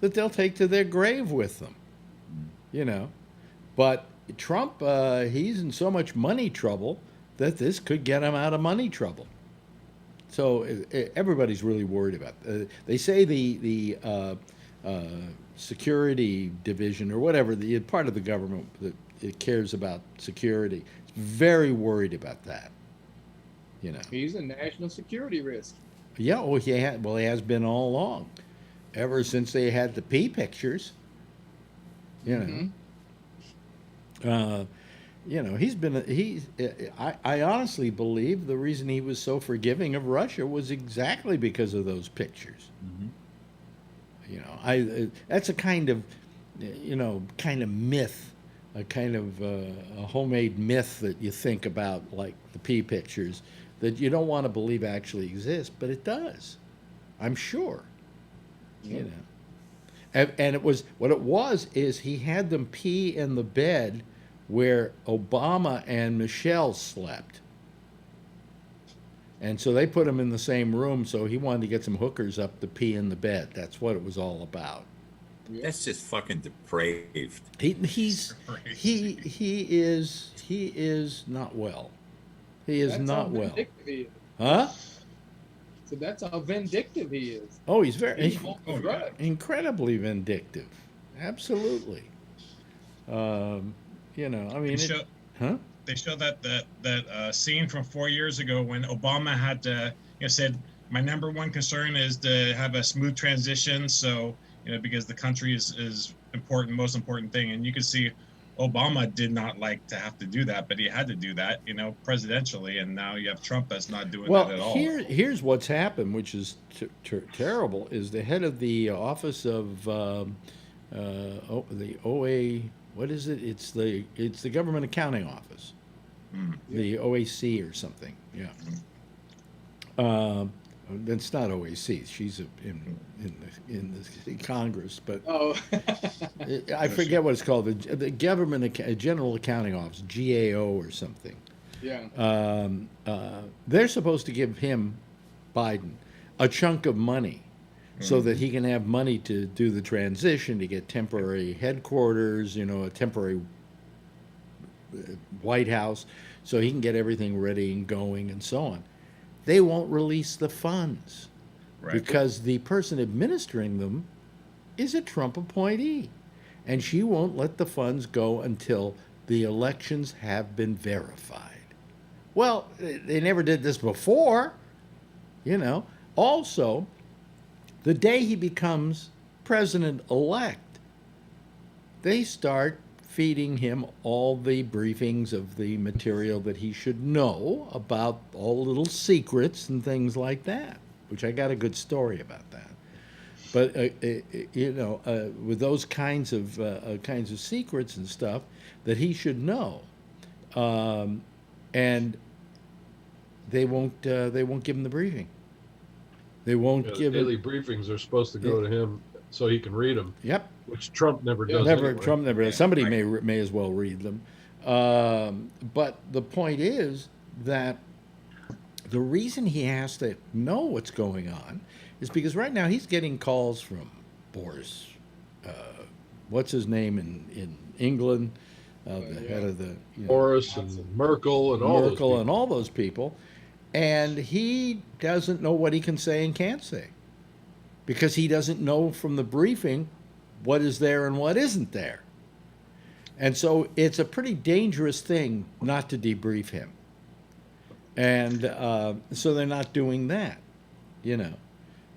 that they'll take to their grave with them. But Trump, he's in so much money trouble that this could get him out of money trouble. So everybody's really worried about it. They say the security division or whatever, the part of the government that it cares about security, is very worried about that. He's a national security risk. Yeah, he has been all along, ever since they had the P pictures. I honestly believe the reason he was so forgiving of Russia was exactly because of those pictures. That's a kind of myth, a kind of a homemade myth that you think about, like the P pictures, that you don't want to believe actually exists, but it does. I'm sure. And it was what it was is he had them pee in the bed where Obama and Michelle slept. And so they put him in the same room, so he wanted to get some hookers up to pee in the bed. That's what it was all about. That's just fucking depraved. He is not well. He is not well. Huh? So that's how vindictive he is. Oh, he's very Right. incredibly vindictive. Absolutely. I mean, They show that scene from 4 years ago when Obama had said, my number one concern is to have a smooth transition. So, because the country is important, most important thing. And you can see Obama did not like to have to do that, but he had to do that, presidentially. And now you have Trump that's not doing that at all. Here's what's happened, which is terrible, is the head of the office of the OA. What is it? It's the Government Accounting Office, the OAC or something. Yeah. It's not OAC. She's in the Congress, but I forget what it's called. The Government General Accounting Office, GAO or something. Yeah. They're supposed to give him, Biden, a chunk of money so that he can have money to do the transition, to get temporary headquarters, a temporary White House, so he can get everything ready and going and so on. They won't release the funds because the person administering them is a Trump appointee, and she won't let the funds go until the elections have been verified. Well, they never did this before, Also, the day he becomes president-elect, they start feeding him all the briefings of the material that he should know about all little secrets and things like that, which I got a good story about that. But with those kinds of secrets and stuff, that he should know, and they won't give him the briefing. They won't Yeah, the give daily him. briefings are supposed to go to him so he can read them, Yep. which Trump never does. Never anyway. Trump never. Yeah, Somebody right. may as well read them. But the point is that the reason he has to know what's going on is because right now he's getting calls from Boris, what's his name in England, the head of the Boris and Merkel and all those Merkel people. and all those people, and he doesn't know what he can say and can't say because he doesn't know from the briefing what is there and what isn't there. And so it's a pretty dangerous thing not to debrief him. And so they're not doing that,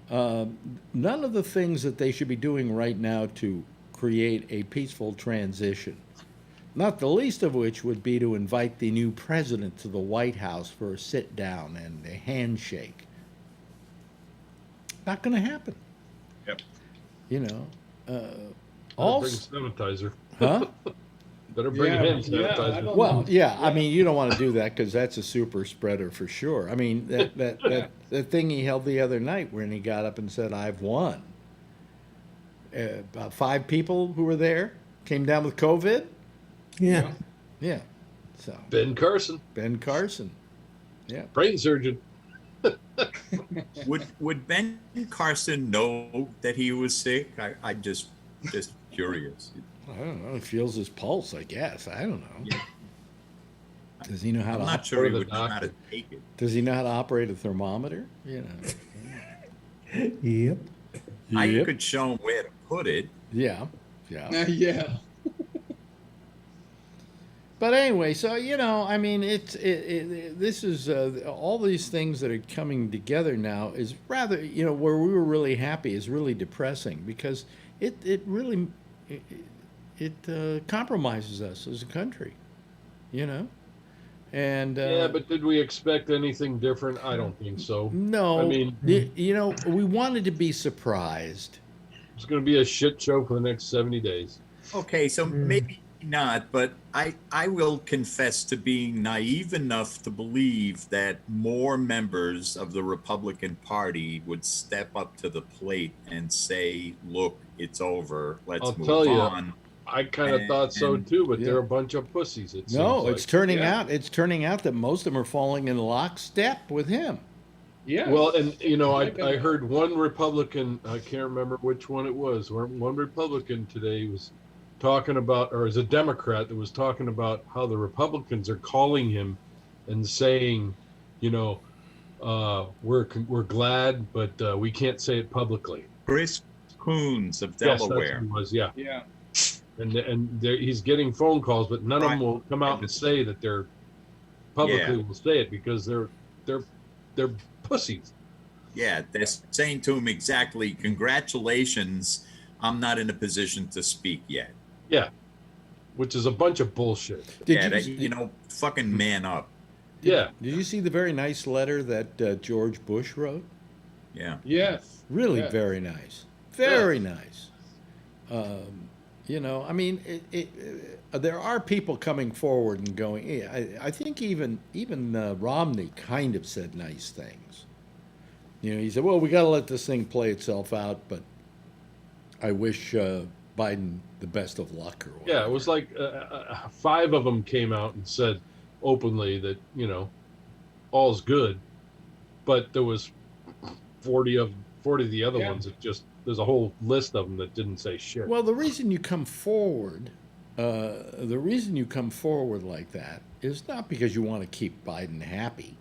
None of the things that they should be doing right now to create a peaceful transition, not the least of which would be to invite the new president to the White House for a sit down and a handshake. Not going to happen. Yep. Better Also, bring sanitizer. huh? Better bring Yeah, hand yeah, I sanitizer. don't- Well, yeah. I mean, you don't want to do that because that's a super spreader for sure. I mean, that thing he held the other night when he got up and said, "I've won." About 5 people who were there came down with COVID. Yeah. Yeah. So Ben Carson, Ben Carson. Yeah. brain surgeon. Would Ben Carson know that he was sick? I just curious. I don't know. He feels his pulse, I guess. I don't know. Yeah. Does he know how I'm to? not sure he the would know how doctor. to take it. Does he know how to operate a thermometer? Yep. I Yep. could show him where to put it. Yeah. Yeah. Yeah. But anyway, so I mean, this is all these things that are coming together now is rather, where we were really happy is really depressing because it really compromises us as a country, and Yeah, but did we expect anything different? I don't think so. no, I mean- we wanted to be surprised. It's going to be a shit show for the next 70 days. Okay, so maybe not, but I will confess to being naive enough to believe that more members of the Republican Party would step up to the plate and say, look, it's over. Let's I'll move tell you, on. I kind of thought so And- too, but yeah. they're a bunch of pussies. It No, seems like. it's turning Yeah. out. It's turning out that most of them are falling in lockstep with him. Yeah. Well, and Like I a- heard one Republican, I can't remember which one it was. One Republican today was talking about, or as a Democrat that was talking about how the Republicans are calling him and saying, we're glad, but we can't say it publicly. Chris Coons of Yes, that's Delaware. who it was, yeah. Yeah. And he's getting phone calls, but none of them will come out and say that they're publicly will say it because they're pussies. Yeah, they're saying to him exactly, congratulations, I'm not in a position to speak yet. Yeah, which is a bunch of bullshit. Fucking man up. Yeah, Did you see the very nice letter that George Bush wrote? Yeah. Yes. Really Yeah. very nice. Very nice. I mean, there are people coming forward and going. I think even Romney kind of said nice things. He said, "Well, we got to let this thing play itself out, but I wish Biden the best of luck." Or whatever. yeah. It was like 5 of them came out and said openly that all's good, but there was 40 of the other Yeah. ones that just there's a whole list of them that didn't say shit. Well, the reason you come forward, like that is not because you want to keep Biden happy,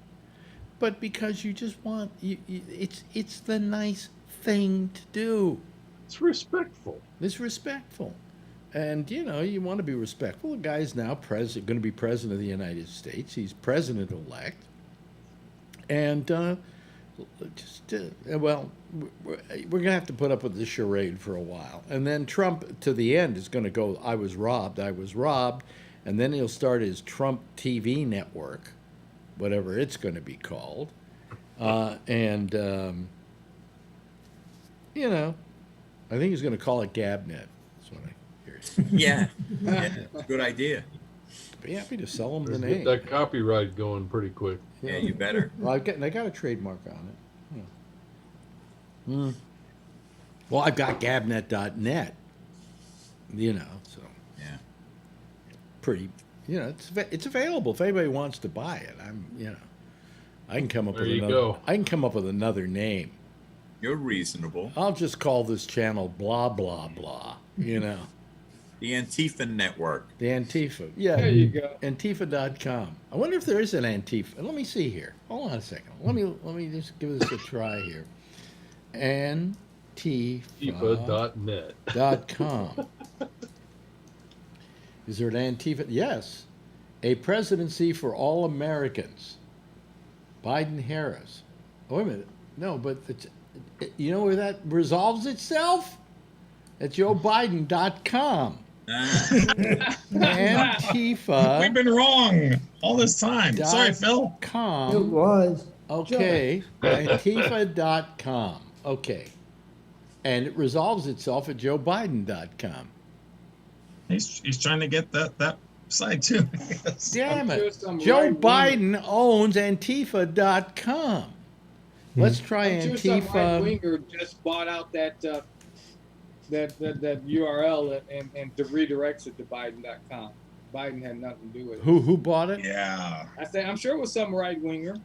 but because you just want it's the nice thing to do. It's respectful. It's respectful, and you want to be respectful. The guy's now going to be president of the United States. He's president elect, and we're going to have to put up with this charade for a while. And then Trump, to the end, is going to go, I was robbed. And then he'll start his Trump TV network, whatever it's going to be called. I think he's going to call it Gabnet. That's what I hear. Yeah, good idea. Be happy to sell him the Let's name. get that copyright going pretty quick. Yeah, you better. Well, I got a trademark on it. Hmm. Well, I've got Gabnet.net. You know, so Yeah. pretty. You know, it's available if anybody wants to buy it. I can come up There with you another. go. I can come up with another name. You're reasonable. I'll just call this channel blah blah blah. You know, The Antifa Network. the Antifa. Yeah, There you go. Antifa.com. I wonder if there is an Antifa. Let me see here. Hold on a second. Let me just give this a try here. Antifa.net. Antifa.com. Is there an Antifa? Yes. A presidency for all Americans. Biden Harris. Oh, wait a minute. No, but you know where that resolves itself? At JoeBiden.com. Antifa. We've been wrong all this time. Sorry, Phil. It .com. was. Okay. Antifa.com. Okay. And it resolves itself at JoeBiden.com. He's trying to get that side too. Damn I'm sure it. some Joe right-wing- Biden owns Antifa.com. Let's try I'm sure some right Antifa. winger just bought out that URL and redirects it to Biden.com. Biden had nothing to do with it. Who bought it? Yeah. I'm sure it was some right winger.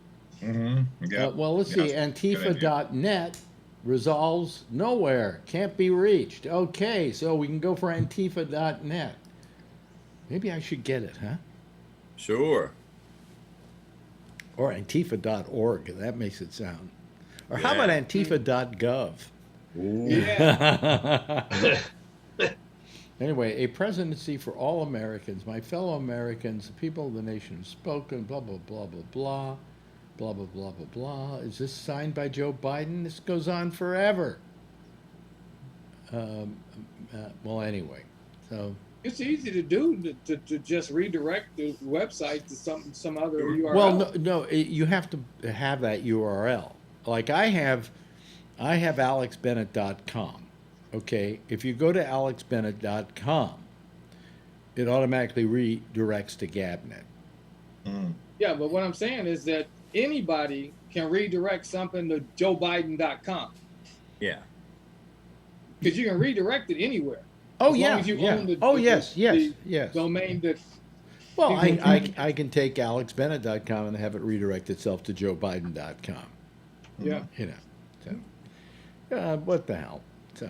Mm-hmm. Yeah. Well, let's see. Yeah, good idea. Antifa.net resolves nowhere. Can't be reached. Okay, so we can go for Antifa.net. Maybe I should get it, huh? Sure. Or Antifa.org. That makes it sound. Or how about Yeah. Antifa.gov? Yeah. Anyway, a presidency for all Americans, my fellow Americans, the people of the nation have spoken, blah, blah, blah, blah, blah, blah, blah, blah, blah, blah. Is this signed by Joe Biden? This goes on forever. Well, anyway, so. It's easy to do to just redirect the website to some other URL. Well, no, you have to have that URL. Like I have alexbennett.com. Okay, if you go to alexbennett.com, it automatically redirects to Gabnet. Yeah, but what I'm saying is that anybody can redirect something to JoeBiden.com Yeah. because you can redirect it anywhere. Oh As yeah, long as you yeah. own the- Oh the- yes, the- yes, the yes. Domain that Well, you can- I can take alexbennett.com and have it redirect itself to joebiden.com. yeah. You know, so what the hell? So,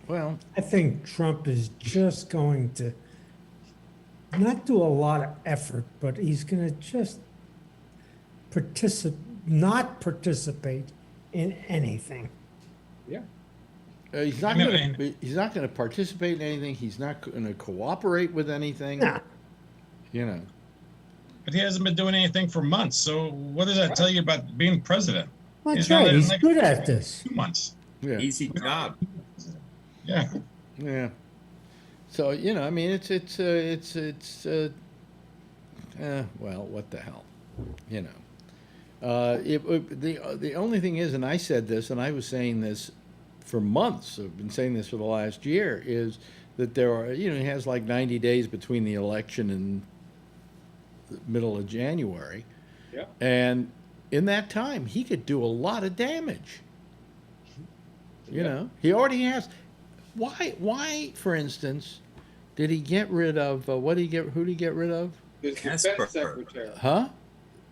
well, I think Trump is just going to not do a lot of effort, but he's going to just not participate in anything. Yeah. he's not No, going to. He's not going to participate in anything. He's not going to cooperate with anything. Nah. You know. But he hasn't been doing anything for months. So what does that tell you about being president? That's He's not right. in, He's like, good at this. 2 months. Yeah. Easy job. Yeah. Yeah. So you know, I mean, well, what the hell, you know. The only thing is, and I said this, and I was saying this for months. I've been saying this for the last year. Is that there are, you know, he has like 90 days between the election and the middle of January, Yeah. and in that time he could do a lot of damage. You know, he already has. Why, for instance, did he get rid of who did he get rid of? The defense Casper. secretary. Huh?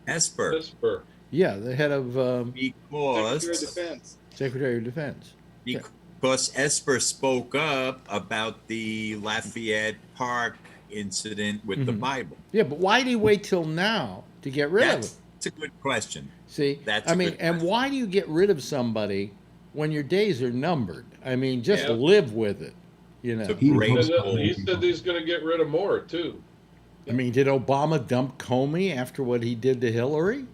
Esper. Esper. Yeah, the head of Secretary of Because Defense. Secretary of Defense. because Esper spoke up about the Lafayette Park incident with the Bible. Yeah, but why do you wait till now to get rid of him? That's a good question. See, that's I a mean, good and question. why do you get rid of somebody when your days are numbered? I mean, just Yeah. live with it. You know. It's a great He said goal. he's going to get rid of more too. I mean, did Obama dump Comey after what he did to Hillary?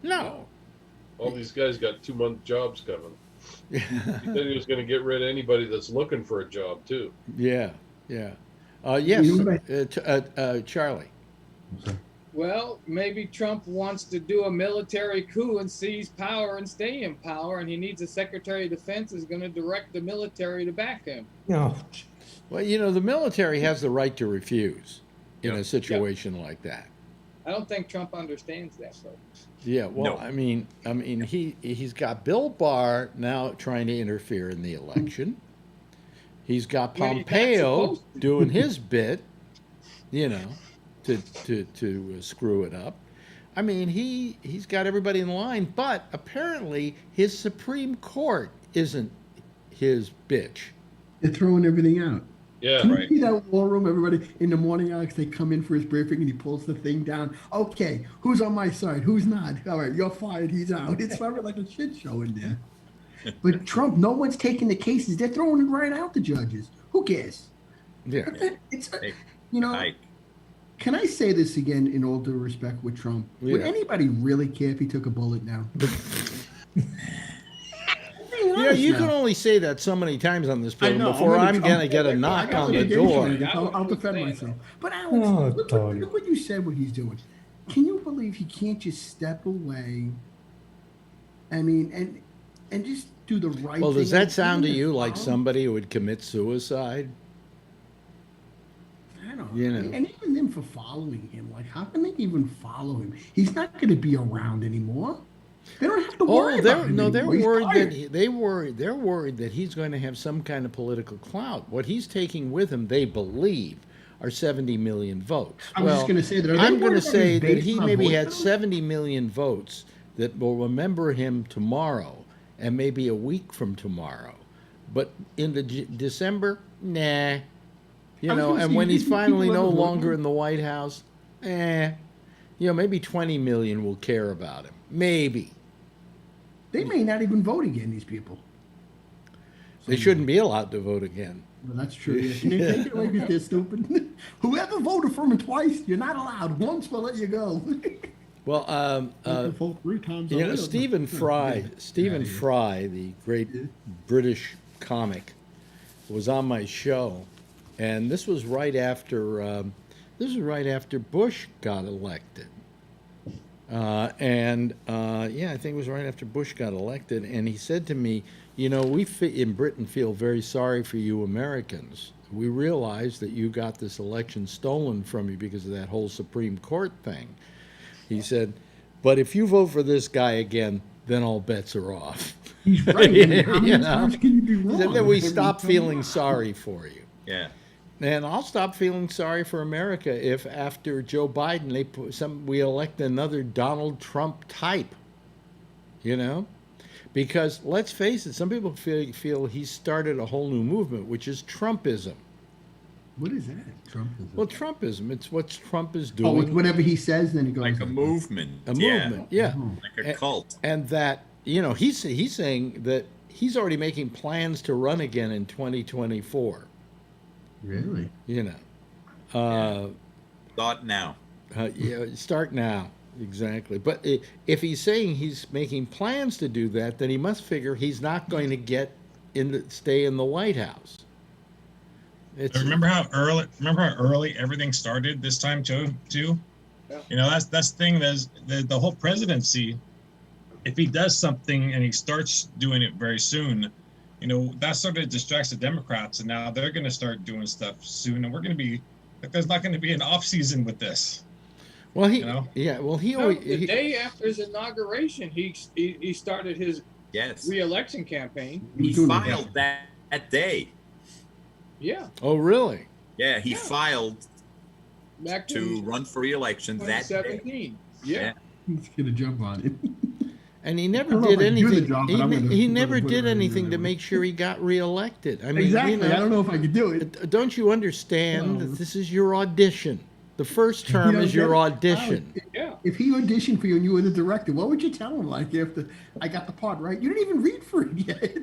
No. All these guys got 2-month jobs coming. He said he was going to get rid of anybody that's looking for a job too. Yeah, yeah. Yes, Charlie. Well, maybe Trump wants to do a military coup and seize power and stay in power, and he needs a Secretary of Defense who's going to direct the military to back him. No, Well, the military has the right to refuse in Yeah. a situation like that. I don't think Trump understands that, though. Yeah, well, No. I mean, he's got Bill Barr now trying to interfere in the election. He's got When he's not Pompeo supposed to. doing his bit, to screw it up. I mean, he's got everybody in line, but apparently his Supreme Court isn't his bitch. They're throwing everything out. Yeah. Can Right. you see that war room? Everybody in the morning, Alex, they come in for his briefing and he pulls the thing down. Okay, who's on my side? Who's not? All right, you're fired. He's out. It's probably like a shit show in there. But Trump, no one's taking the cases. They're throwing it right out, the judges. Who cares? Yeah. It's, Hey, you know, Ike. can I say this again in all due respect with Trump? Would Yeah. anybody really care if he took a bullet now? Yeah, you can only say that so many times on this program know, before I'm I'm gonna get a knock on the door. I'll defend myself. But Alex, Oh, look what you said. What he's doing. Can you believe he can't just step away? I mean, and just do the right. Well, does thing that sound to and you like follow? somebody who would commit suicide? I don't you know. know? And even them for following him, like how can they even follow him? He's not going to be around anymore. They don't have to worry about him they're anymore. He's worried fired. they're worried that he's going to have some kind of political clout. What he's taking with him, they believe, are 70 million votes. I was just going to say that. I'm going to say that he he maybe had 70 million votes that will remember him tomorrow and maybe a week from tomorrow. But in the December, nah. You I was know, gonna and say, when you he's think finally people no ever vote longer him? in the White House, maybe 20 million will care about him. Maybe. They may not even vote again. These people. They shouldn't be allowed to vote again. Well, that's true. Yeah. Can they take it like they're stupid? Whoever voted for him twice, you're not allowed. Once we'll let you go. Well, You can vote 3 times. Stephen Fry, the great British comic, was on my show, and this was right after Bush got elected. I think it was right after Bush got elected, and he said to me, we in Britain feel very sorry for you Americans. We realize that you got this election stolen from you because of that whole Supreme Court thing. He said, but if you vote for this guy again, then all bets are off. He's right. I mean, how many You know? times can you be He wrong? said, then we Every stop time feeling you- sorry for you. Yeah. And I'll stop feeling sorry for America if after Joe Biden we elect another Donald Trump type. Because let's face it, some people feel he's started a whole new movement, which is Trumpism. What is that? Trumpism. Well, Trumpism, it's what Trump is Oh, doing. it's whatever he says, then he goes. Like a movement. A movement, yeah. Like a cult. And that, he's saying that he's already making plans to run again in 2024. Really? Thought now. Start now. Exactly. But if he's saying he's making plans to do that, then he must figure he's not going to stay in the White House. Remember how early everything started this time too? Yeah. That's the thing. There's the whole presidency. If he does something and he starts doing it very soon, that sort of distracts the Democrats, and now they're going to start doing stuff soon, and there's not going to be an off season with this. Well, he The day after his inauguration, he started his Yes. re-election campaign. He doing filed that day. Yeah, Oh, really? Yeah, he Yeah. filed back to in run for re-election that day. 2017. Yeah. Let's get a jump on it. And he I never don't know did if I can do the anything. job, but I'm gonna- He I'm never gonna put did it on anything to anyway. make sure he got reelected. I mean, Exactly. I don't know if I could do it. Don't you understand No. that this is your audition? The first term is your audition. Yeah. If he auditioned for you and you were the director, what would you tell him? Like, after I got the part right, you didn't even read for it yet.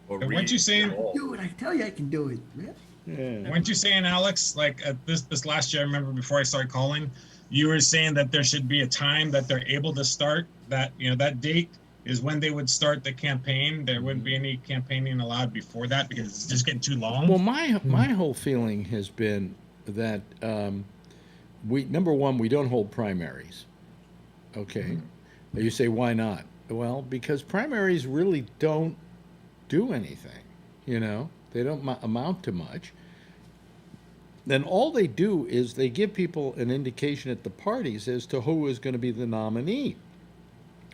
Or And read weren't you saying- it all. Do it. I tell you, I can do it. Man. Yeah. Weren't you saying, Alex, like this last year? I remember before I started calling, you were saying that there should be a time that they're able to start. That that date is when they would start the campaign. There wouldn't be any campaigning allowed before that because it's just getting too long. Well, my whole feeling has been that we number one, we don't hold primaries. Okay. You say, why not? Well, because primaries really don't do anything. They don't amount to much. Then all they do is they give people an indication at the parties as to who is going to be the nominee.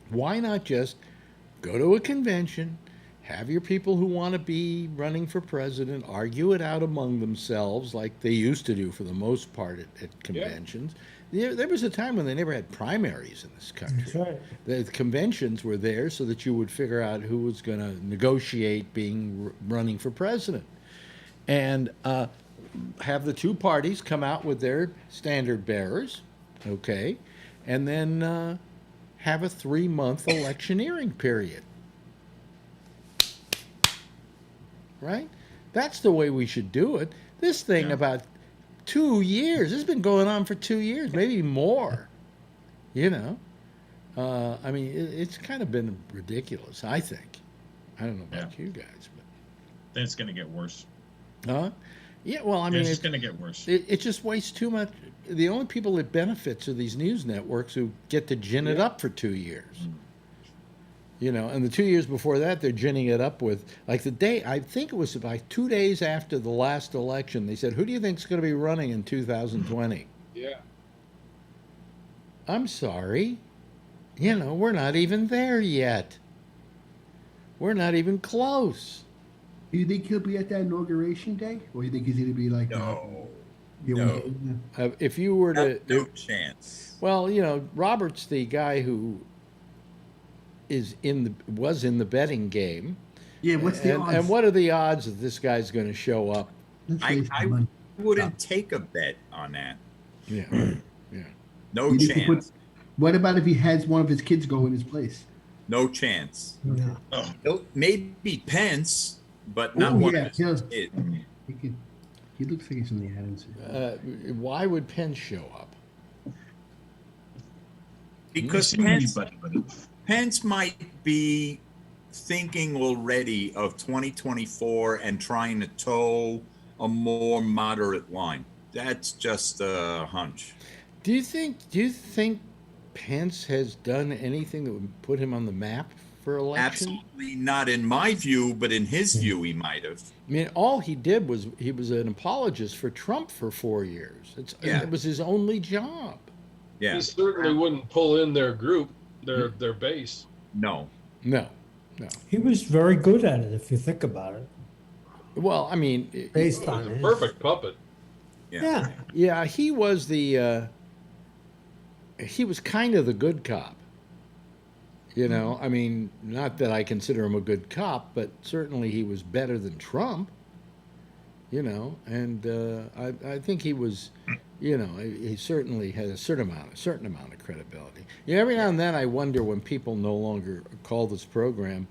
Why not just go to a convention, have your people who want to be running for president argue it out among themselves like they used to do for the most part at conventions. There was a time when they never had primaries in this country. That's right. The conventions were there so that you would figure out who was going to negotiate running for president. And have the two parties come out with their standard bearers, okay, and then have a 3-month electioneering period. Right? That's the way we should do it. This thing about 2 years, this has been going on for 2 years, maybe more. I mean, it's kind of been ridiculous, I think. I don't know about you guys, but Then it's going to get worse. huh? Yeah, well, I mean, It's just going to get worse. it just wastes too much. The only people that benefits are these news networks who get to gin it up for 2 years. And the 2 years before that, they're ginning it up with, like the day, I think it was about 2 days after the last election, they said, who do you think is going to be running in 2020? Yeah. I'm sorry. We're not even there yet. We're not even close. Do you think he'll be at that inauguration day, or you think he's going to be like? No. No. If you were to, No chance. well, Robert's the guy who was in the betting game. Yeah. What's the odds? And what are the odds that this guy's going to show up? Let's I face it, wouldn't take a bet on that. Yeah. Yeah. No You need to chance. what about if he has one of his kids go in his place? No chance. No. Maybe Pence, but not Oh, one yeah, of his yeah. kids. He looks like he's from the Adams. Why would Pence show up? Because We've seen Pence, anybody, Pence might be thinking already of 2024 and trying to toe a more moderate line. That's just a hunch. Do you think Pence has done anything that would put him on the map for election? Absolutely not in my view, but in his view, he might have. I mean, all he did was he was an apologist for Trump for 4 years. It was his only job. Yeah. He certainly wouldn't pull in their group, their base. No. No. He was very good at it, if you think about it, Well, I mean, based He was on a his. perfect puppet. Yeah. yeah, he was he was kind of the good cop. I mean, not that I consider him a good cop, but certainly he was better than Trump. And I think he was, he certainly had a certain amount of credibility. Every now and then I wonder when people no longer call this program,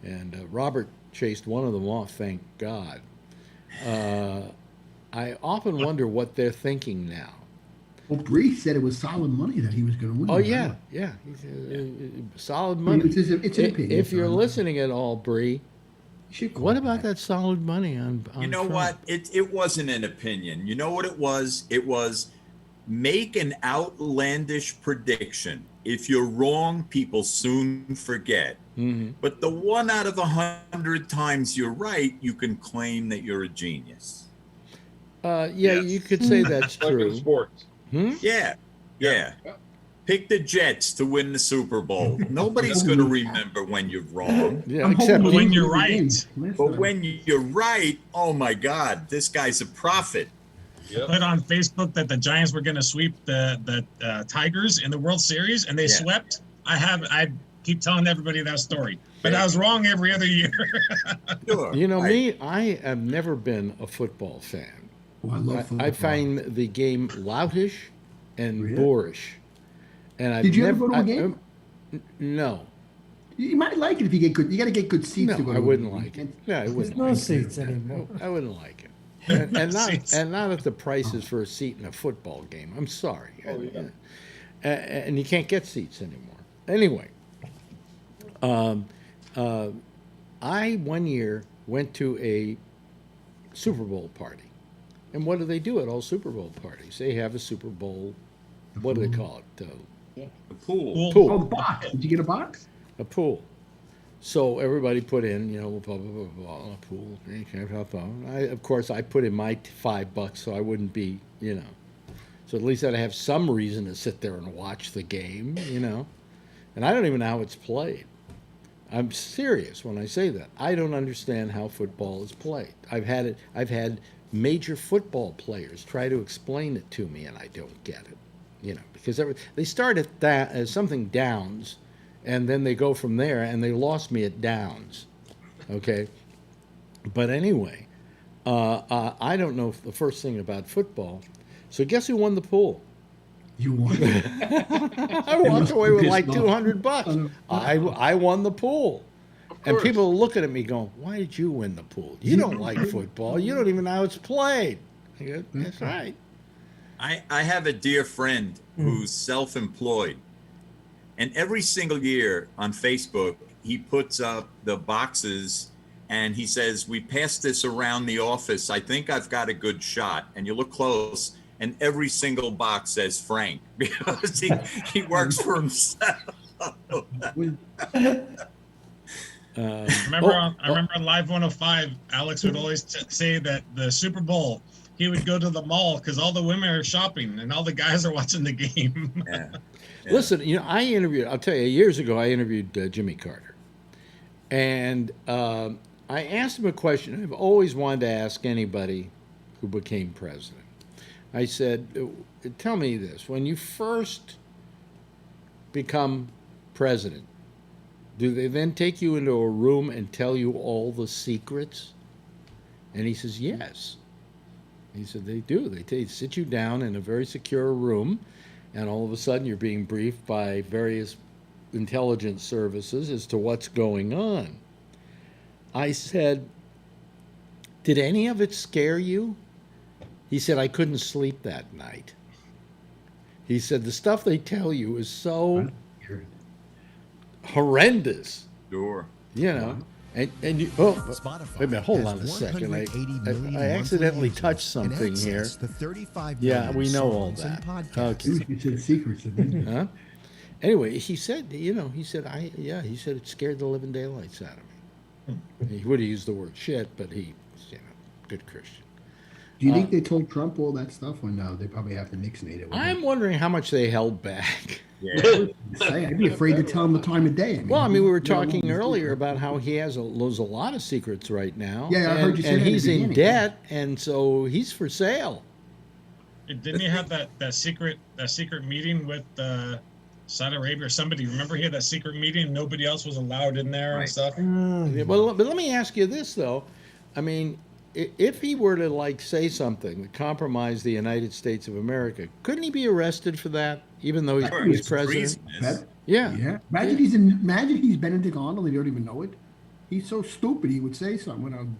and Robert chased one of them off, thank God. I often wonder what they're thinking now. Well, Bree said it was solid money that he was going to win. Oh yeah, solid money. It's an opinion. If you're listening at all, Bree, You should call what it about back. that solid money on You know Trump? what? It wasn't an opinion. You know what it was? It was make an outlandish prediction. If you're wrong, people soon forget. Mm-hmm. But the 1 out of 100 times you're right, you can claim that you're a genius. Yeah, Yes. you could say that's Like in true. sports. Yeah. Pick the Jets to win the Super Bowl. Nobody's going to remember when you're wrong. Yeah, I'm except hoping when he you're wins the game. right. Last But time. when you're right, oh my God, this guy's a prophet. Yep. put on Facebook that the Giants were going to sweep the Tigers in the World Series, and they swept. I keep telling everybody that story, but I was wrong every other year. Sure. me, I have never been a football fan. Oh, I love football. I find the game loutish and Really? boorish. And Did you ever go to a game? No, You might like it if you get good. You got to get good seats to go. no, to I a wouldn't game. like it. Yeah, I wouldn't. No like seats it. anymore. I wouldn't like it. And Seats. not at the prices for a seat in a football game. I'm sorry. Oh, yeah. And you can't get seats anymore. Anyway, I one year went to a Super Bowl party. And what do they do at all Super Bowl parties? They have a Super Bowl what do they call it? The pool. Pool. Oh, the box. Did you get a box? A pool. So everybody put in, you know, blah, blah, blah, blah, a pool. Of course, I put in my $5 so I wouldn't be, you know. So at least I'd have some reason to sit there and watch the game, you know. And I don't even know how it's played. I'm serious when I say that. I don't understand how football is played. I've had major football players try to explain it to me, and I don't get it, you know, because they start at that as something downs, and then they go from there, and they lost me at downs, okay? But anyway, I don't know the first thing about football. So guess who won the pool? You won. I walked away with like $200. I won the pool. And people are looking at me going, why did you win the pool? You don't like football. You don't even know how it's played. I go, that's right. I have a dear friend who's self-employed. And every single year on Facebook, he puts up the boxes and he says, we passed this around the office. I think I've got a good shot. And you look close, and every single box says Frank because he works for himself. I remember on Live 105, Alex would always say that the Super Bowl, he would go to the mall because all the women are shopping and all the guys are watching the game. Yeah. Listen, you know, I'll tell you, years ago, I interviewed Jimmy Carter. And I asked him a question I've always wanted to ask anybody who became president. I said, tell me this, when you first become president, do they then take you into a room and tell you all the secrets? And he says, yes. He said, they do. They sit you down in a very secure room, and all of a sudden you're being briefed by various intelligence services as to what's going on. I said, did any of it scare you? He said, I couldn't sleep that night. He said, the stuff they tell you is so horrendous. Sure. You know, and you, wait a minute, hold on a second. I accidentally touched something here. Yeah, we know all that. Okay. You said secrets. Huh? Anyway, he said, he said it scared the living daylights out of me. He would have used the word shit, but he, good Christian. Do you think they told Trump all that stuff, or no? They probably have to Nixonate it. I'm wondering how much they held back. Yeah. I'd be afraid to tell him the time of day. Well, I mean, we were talking earlier about how he has a lot of secrets right now. Yeah, I heard you say that and at the he's in beginning. debt, and so he's for sale. Didn't he have that secret meeting with Saudi Arabia or somebody? Remember he had that secret meeting? Nobody else was allowed in there and stuff. Yeah, but let me ask you this though. I mean, if he were to say something that compromised the United States of America, couldn't he be arrested for that, even though he's president? Yeah. Imagine he's Benedict Arnold and you don't even know it. He's so stupid he would say something.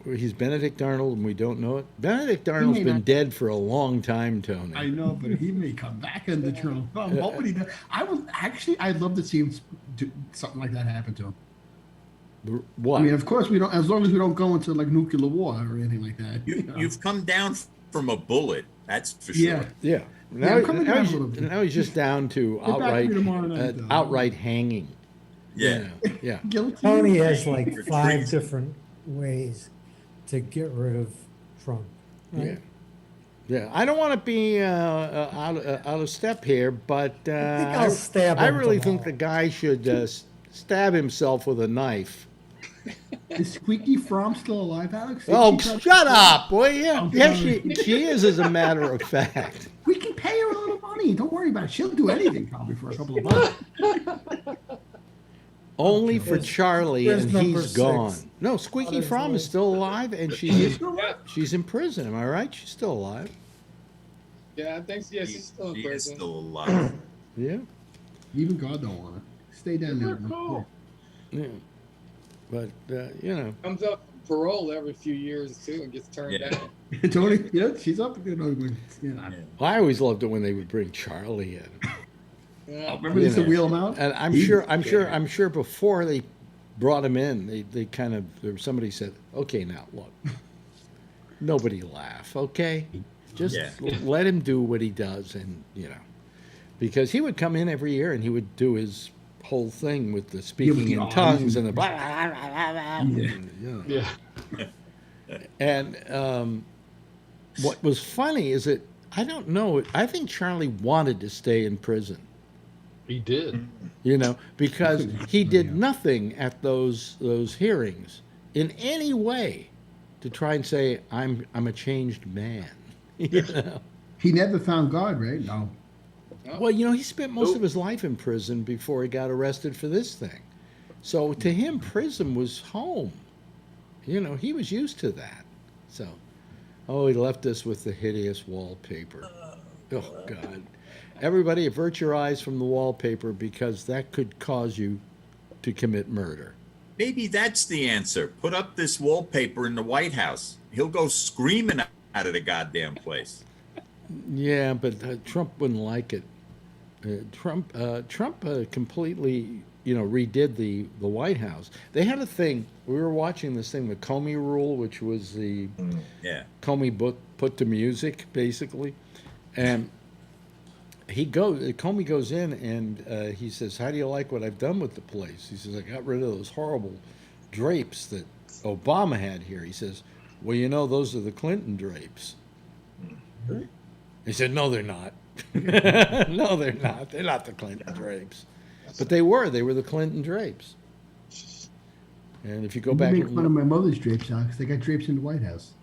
He's Benedict Arnold and we don't know it. Benedict Arnold's been dead for a long time, Tony. I know, but he may come back in the Trump. I'm hoping he does. I'd love to see him do something like that happen to him. What? I mean, of course we don't. As long as we don't go into nuclear war or anything like that. You've come down from a bullet. That's for sure. Yeah. Now he's just down to outright hanging. Yeah. Yeah. Tony has 5 different ways to get rid of Trump. Right? Yeah. I don't want to be out of step here, but I really think the guy should stab himself with a knife. Is Squeaky Fromm still alive, Alex? Oh, shut up, boy! Yeah, she is, as a matter of fact. We can pay her a little money. Don't worry about it. She'll do anything probably for a couple of months. Only for Charlie, and he's gone. No, Squeaky Fromm is still alive, and she's in prison. Am I right? She's still alive. Yeah, I think she's still in prison. She is still alive. Yeah. Even God don't want her. Stay down there. Cool. Yeah. But comes up for parole every few years too and gets turned down. Tony, she's up. I always loved it when they would bring Charlie in. Yeah. Remember they used to wheel him out? And I'm sure before they brought him in, they kind of somebody said, "Okay, now look, nobody laugh, okay? Just Yeah. let him do what he does, and because he would come in every year and he would do his whole thing with the speaking in tongues and the blah, blah, blah, blah, blah, and, Yeah. And what was funny is that I don't know. I think Charlie wanted to stay in prison. He did. Because he did nothing at those hearings in any way to try and say I'm a changed man. He never found God, right? No. Well, he spent most of his life in prison before he got arrested for this thing. So to him, prison was home. He was used to that. So, he left us with the hideous wallpaper. Oh, God. Everybody avert your eyes from the wallpaper because that could cause you to commit murder. Maybe that's the answer. Put up this wallpaper in the White House. He'll go screaming out of the goddamn place. Yeah, but Trump wouldn't like it. Trump completely, redid the White House. They had a thing. We were watching this thing, the Comey Rule, which was the Comey book put to music, basically. And Comey goes in and he says, "How do you like what I've done with the place?" He says, "I got rid of those horrible drapes that Obama had here." He says, "Well, those are the Clinton drapes." He said, "No, they're not." No, they're not. They're not the Clinton drapes. But they were. They were the Clinton drapes. And if you go back... make fun of my mother's drapes now because they got drapes in the White House.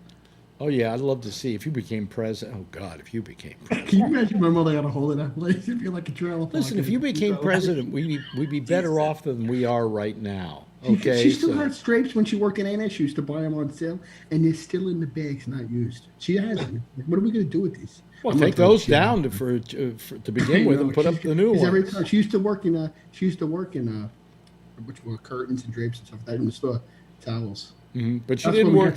Oh, yeah, I'd love to see if you became president. Oh, God, if you became president. Can you imagine my mother got a hold of that place? It'd be like a trailer park. Listen, if you became president, we'd be better off than we are right now. Okay? She still had drapes when she worked in A&S. She used to buy them on sale, and they're still in the bags, not used. She has them. What are we going to do with these? Well, take those down to begin with and put up the new ones. She used to work in which were curtains and drapes and stuff like that in the store, towels. Mm-hmm. But she didn't work.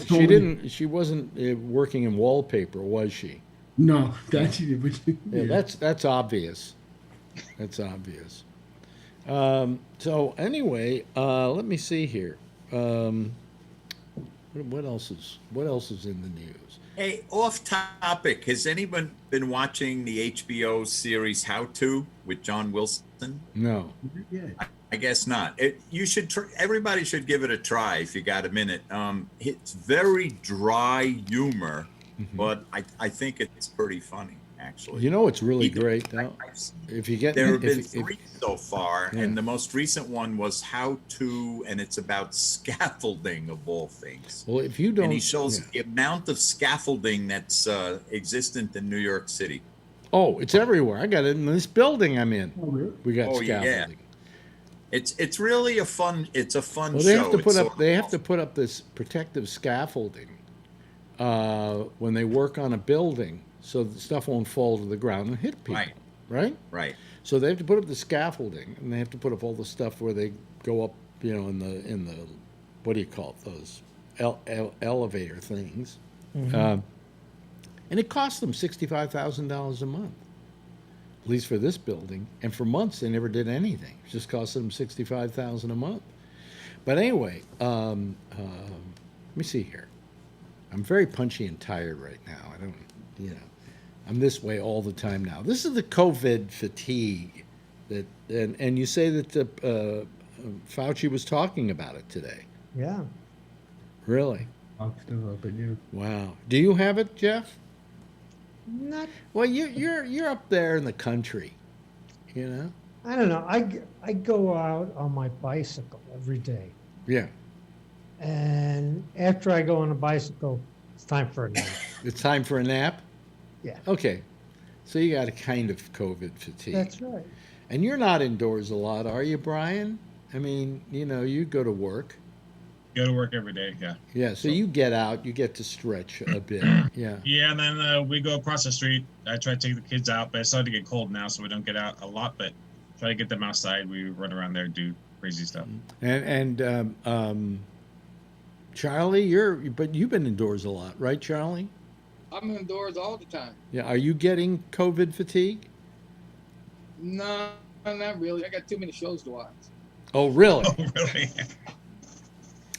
She wasn't working in wallpaper, was she? No, that's that's obvious. That's obvious. So anyway, let me see here. What else is in the news? Hey, off topic. Has anyone been watching the HBO series How To with John Wilson? No. Yeah. I guess not. You should. Everybody should give it a try if you got a minute. It's very dry humor, but I think it's pretty funny, actually. It's really great though. If you get there have been 3 so far, and the most recent one was How To, and it's about scaffolding of all things. Well, if you don't, and he shows the amount of scaffolding that's existent in New York City. Oh, it's everywhere. I got it in this building I'm in. Oh, really? We got scaffolding. Yeah. It's really a fun. It's a fun well, show. They have to put up this protective scaffolding when they work on a building, so the stuff won't fall to the ground and hit people. Right. So they have to put up the scaffolding, and they have to put up all the stuff where they go up, in the what do you call it? Those elevator things, and it costs them $65,000 a month. At least for this building, and for months they never did anything. It just cost them $65,000 a month. But anyway, let me see here. I'm very punchy and tired right now. I don't, I'm this way all the time now. This is the COVID fatigue and you say that Fauci was talking about it today. Yeah. Really? But yeah. Wow. Do you have it, Jeff? Not. Well, you're up there in the country, I don't know. I go out on my bicycle every day, Yeah. and after I go on a bicycle, it's time for a nap. It's time for a nap? Yeah. Okay. So you got a kind of COVID fatigue. That's right. And you're not indoors a lot, are you, Brian? I mean, you go to work. Go to work every day, yeah. Yeah, so you get out, you get to stretch a bit. Yeah. Yeah, and then we go across the street. I try to take the kids out, but it's starting to get cold now, so we don't get out a lot, but try to get them outside. We run around there, do crazy stuff. And Charlie, but you've been indoors a lot, right, Charlie? I'm indoors all the time. Yeah, are you getting COVID fatigue? No, not really. I got too many shows to watch. Oh, really? Oh, really?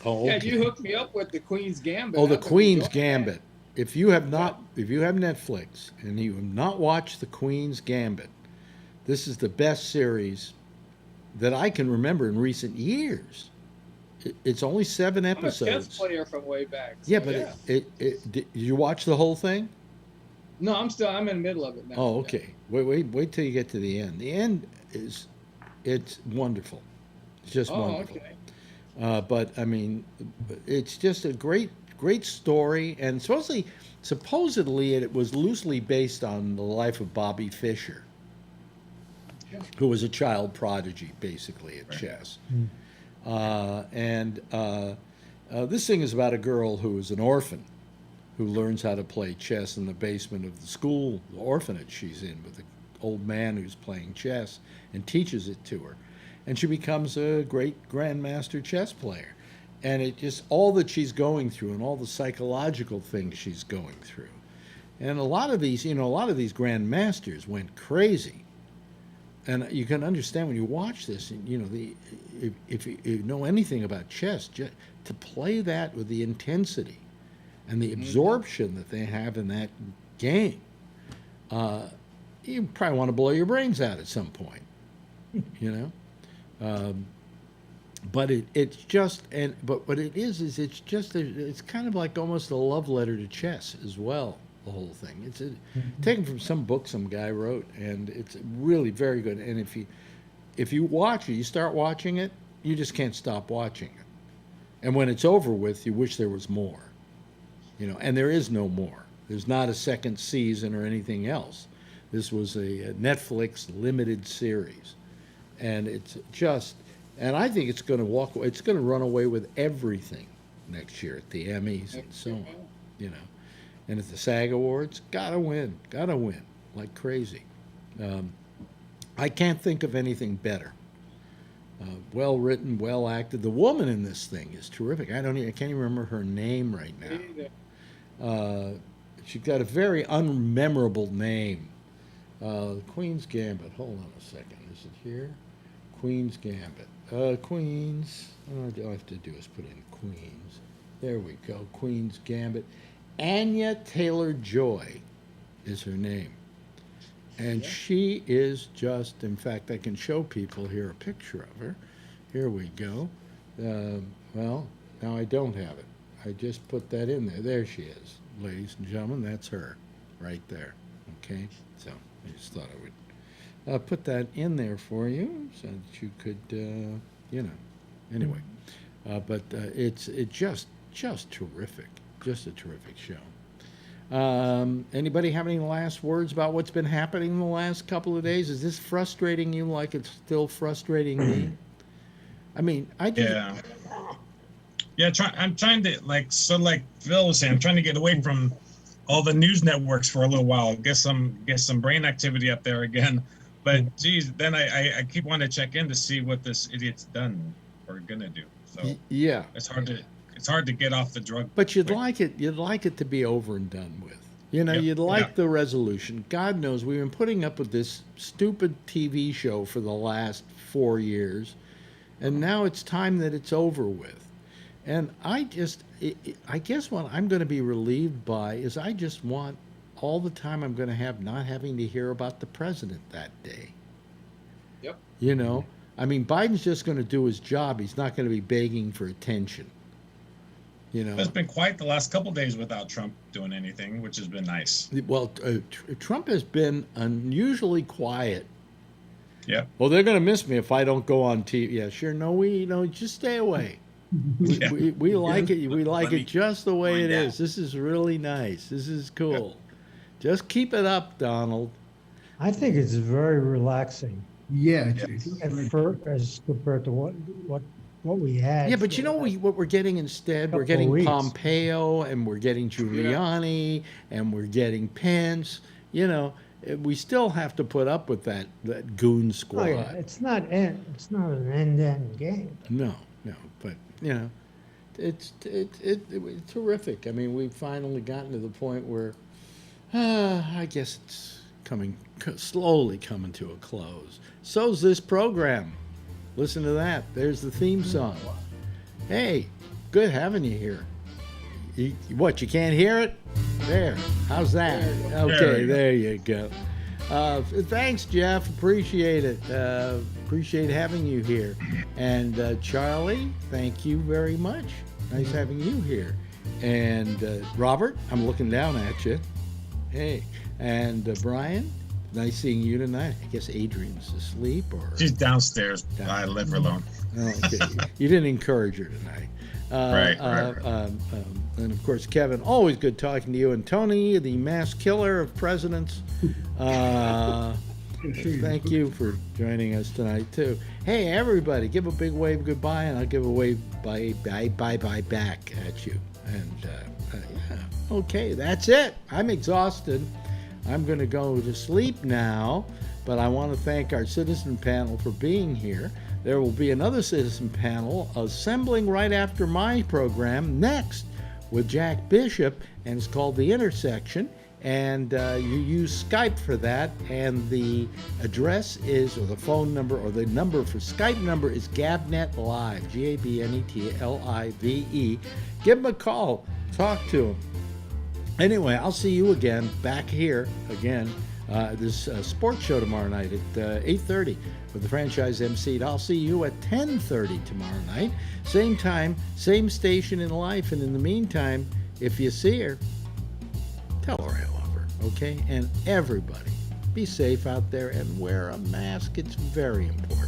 Oh, okay. Yeah, you hooked me up with the Queen's Gambit. Oh, the Queen's Gambit. if you have Netflix and you have not watched The Queen's Gambit, this is the best series that I can remember in recent years. It's only 7 I'm a episodes. chess player from way back. So Yeah, but did you watch the whole thing? No, I'm in the middle of it now. Oh, okay. Wait till you get to the end. The end it's wonderful. It's just wonderful. Okay. But I mean, it's just a great story, and supposedly it was loosely based on the life of Bobby Fischer, who was a child prodigy, basically, at chess. This thing is about a girl who is an orphan, who learns how to play chess in the basement of the school, the orphanage she's in, with the old man who's playing chess and teaches it to her. And she becomes a great grandmaster chess player. And it just, all that she's going through and all the psychological things she's going through. And a lot of these grandmasters went crazy. And you can understand when you watch this, if you know anything about chess, to play that with the intensity and the absorption that they have in that game, you probably want to blow your brains out at some point, But it's just, but what it is it's kind of like almost a love letter to chess as well. The whole thing. It's taken from some book some guy wrote, and it's really very good. And if you watch it, you start watching it, you just can't stop watching it. And when it's over with, you wish there was more. And there is no more. There's not a second season or anything else. This was a Netflix limited series, and it's just. And I think it's going to run away with everything next year at the Emmys and so on. And at the SAG Awards, gotta win, like crazy. I can't think of anything better. Well written, well acted. The woman in this thing is terrific. I can't even remember her name right now. She's got a very unmemorable name. Queen's Gambit. Hold on a second. Is it here? Queen's Gambit. Queen's. All I have to do is put in Queen's. There we go. Queen's Gambit. Anya Taylor-Joy is her name. And she is just, in fact, I can show people here a picture of her. Here we go. Well, now I don't have it. I just put that in there. There she is. Ladies and gentlemen, that's her right there. Okay? So I just thought I would put that in there for you so that you could, Anyway. But it's just terrific. Just a terrific show. Anybody have any last words about what's been happening in the last couple of days? Is this frustrating you like it's still frustrating me? I mean, I'm trying to, like Phil was saying, I'm trying to get away from all the news networks for a little while. Get some brain activity up there again. But geez, then I keep wanting to check in to see what this idiot's done or gonna do. So yeah, it's hard to get off the drug. But you'd like it to be over and done with. You'd like the resolution. God knows we've been putting up with this stupid TV show for the last 4 years, and now it's time that it's over with. And I guess what I'm going to be relieved by is I just want all the time I'm going to have not having to hear about the president that day. Yep. I mean, Biden's just going to do his job. He's not going to be begging for attention. It's been quiet the last couple of days without Trump doing anything, which has been nice. Well, Trump has been unusually quiet. Yeah. Well, they're going to miss me if I don't go on TV. Yeah, sure. No, just stay away. We like it. We like it just the way it is. This is really nice. This is cool. Just keep it up, Donald. I think it's very relaxing. Yeah. As compared to what we had. Yeah, but what we're getting instead? We're getting Pompeo, and we're getting Giuliani, and we're getting Pence. We still have to put up with that goon squad. Oh, yeah. It's not an end-to-end game. No, but it's terrific. I mean, we've finally gotten to the point where I guess it's slowly coming to a close. So's this program. Listen to that. There's the theme song. Hey, good having you here. You can't hear it? There. How's that? Okay, there you go. Thanks, Jeff. Appreciate it. Appreciate having you here. And Charlie, thank you very much. Nice having you here. And Robert, I'm looking down at you. Hey. And Brian, nice seeing you tonight. I guess Adrian's asleep, or She's downstairs. I leave her alone. okay. You didn't encourage her tonight. Right. And of course, Kevin, always good talking to you. And Tony, the mass killer of presidents. Thank you for joining us tonight, too. Hey, everybody, give a big wave goodbye, and I'll give a wave bye back at you. And yeah, okay, that's it. I'm exhausted. I'm going to go to sleep now, but I want to thank our citizen panel for being here. There will be another citizen panel assembling right after my program next with Jack Bishop, and it's called The Intersection. And you use Skype for that, and the address is, or the phone number, or the number for Skype number is Gabnet Live, GABNETLIVE. Give them a call, talk to them. Anyway, I'll see you again back here again. This sports show tomorrow night at 8:30 with the franchise MC. I'll see you at 10:30 tomorrow night. Same time, same station in life. And in the meantime, if you see her, tell her I love her, okay? And everybody, be safe out there and wear a mask. It's very important.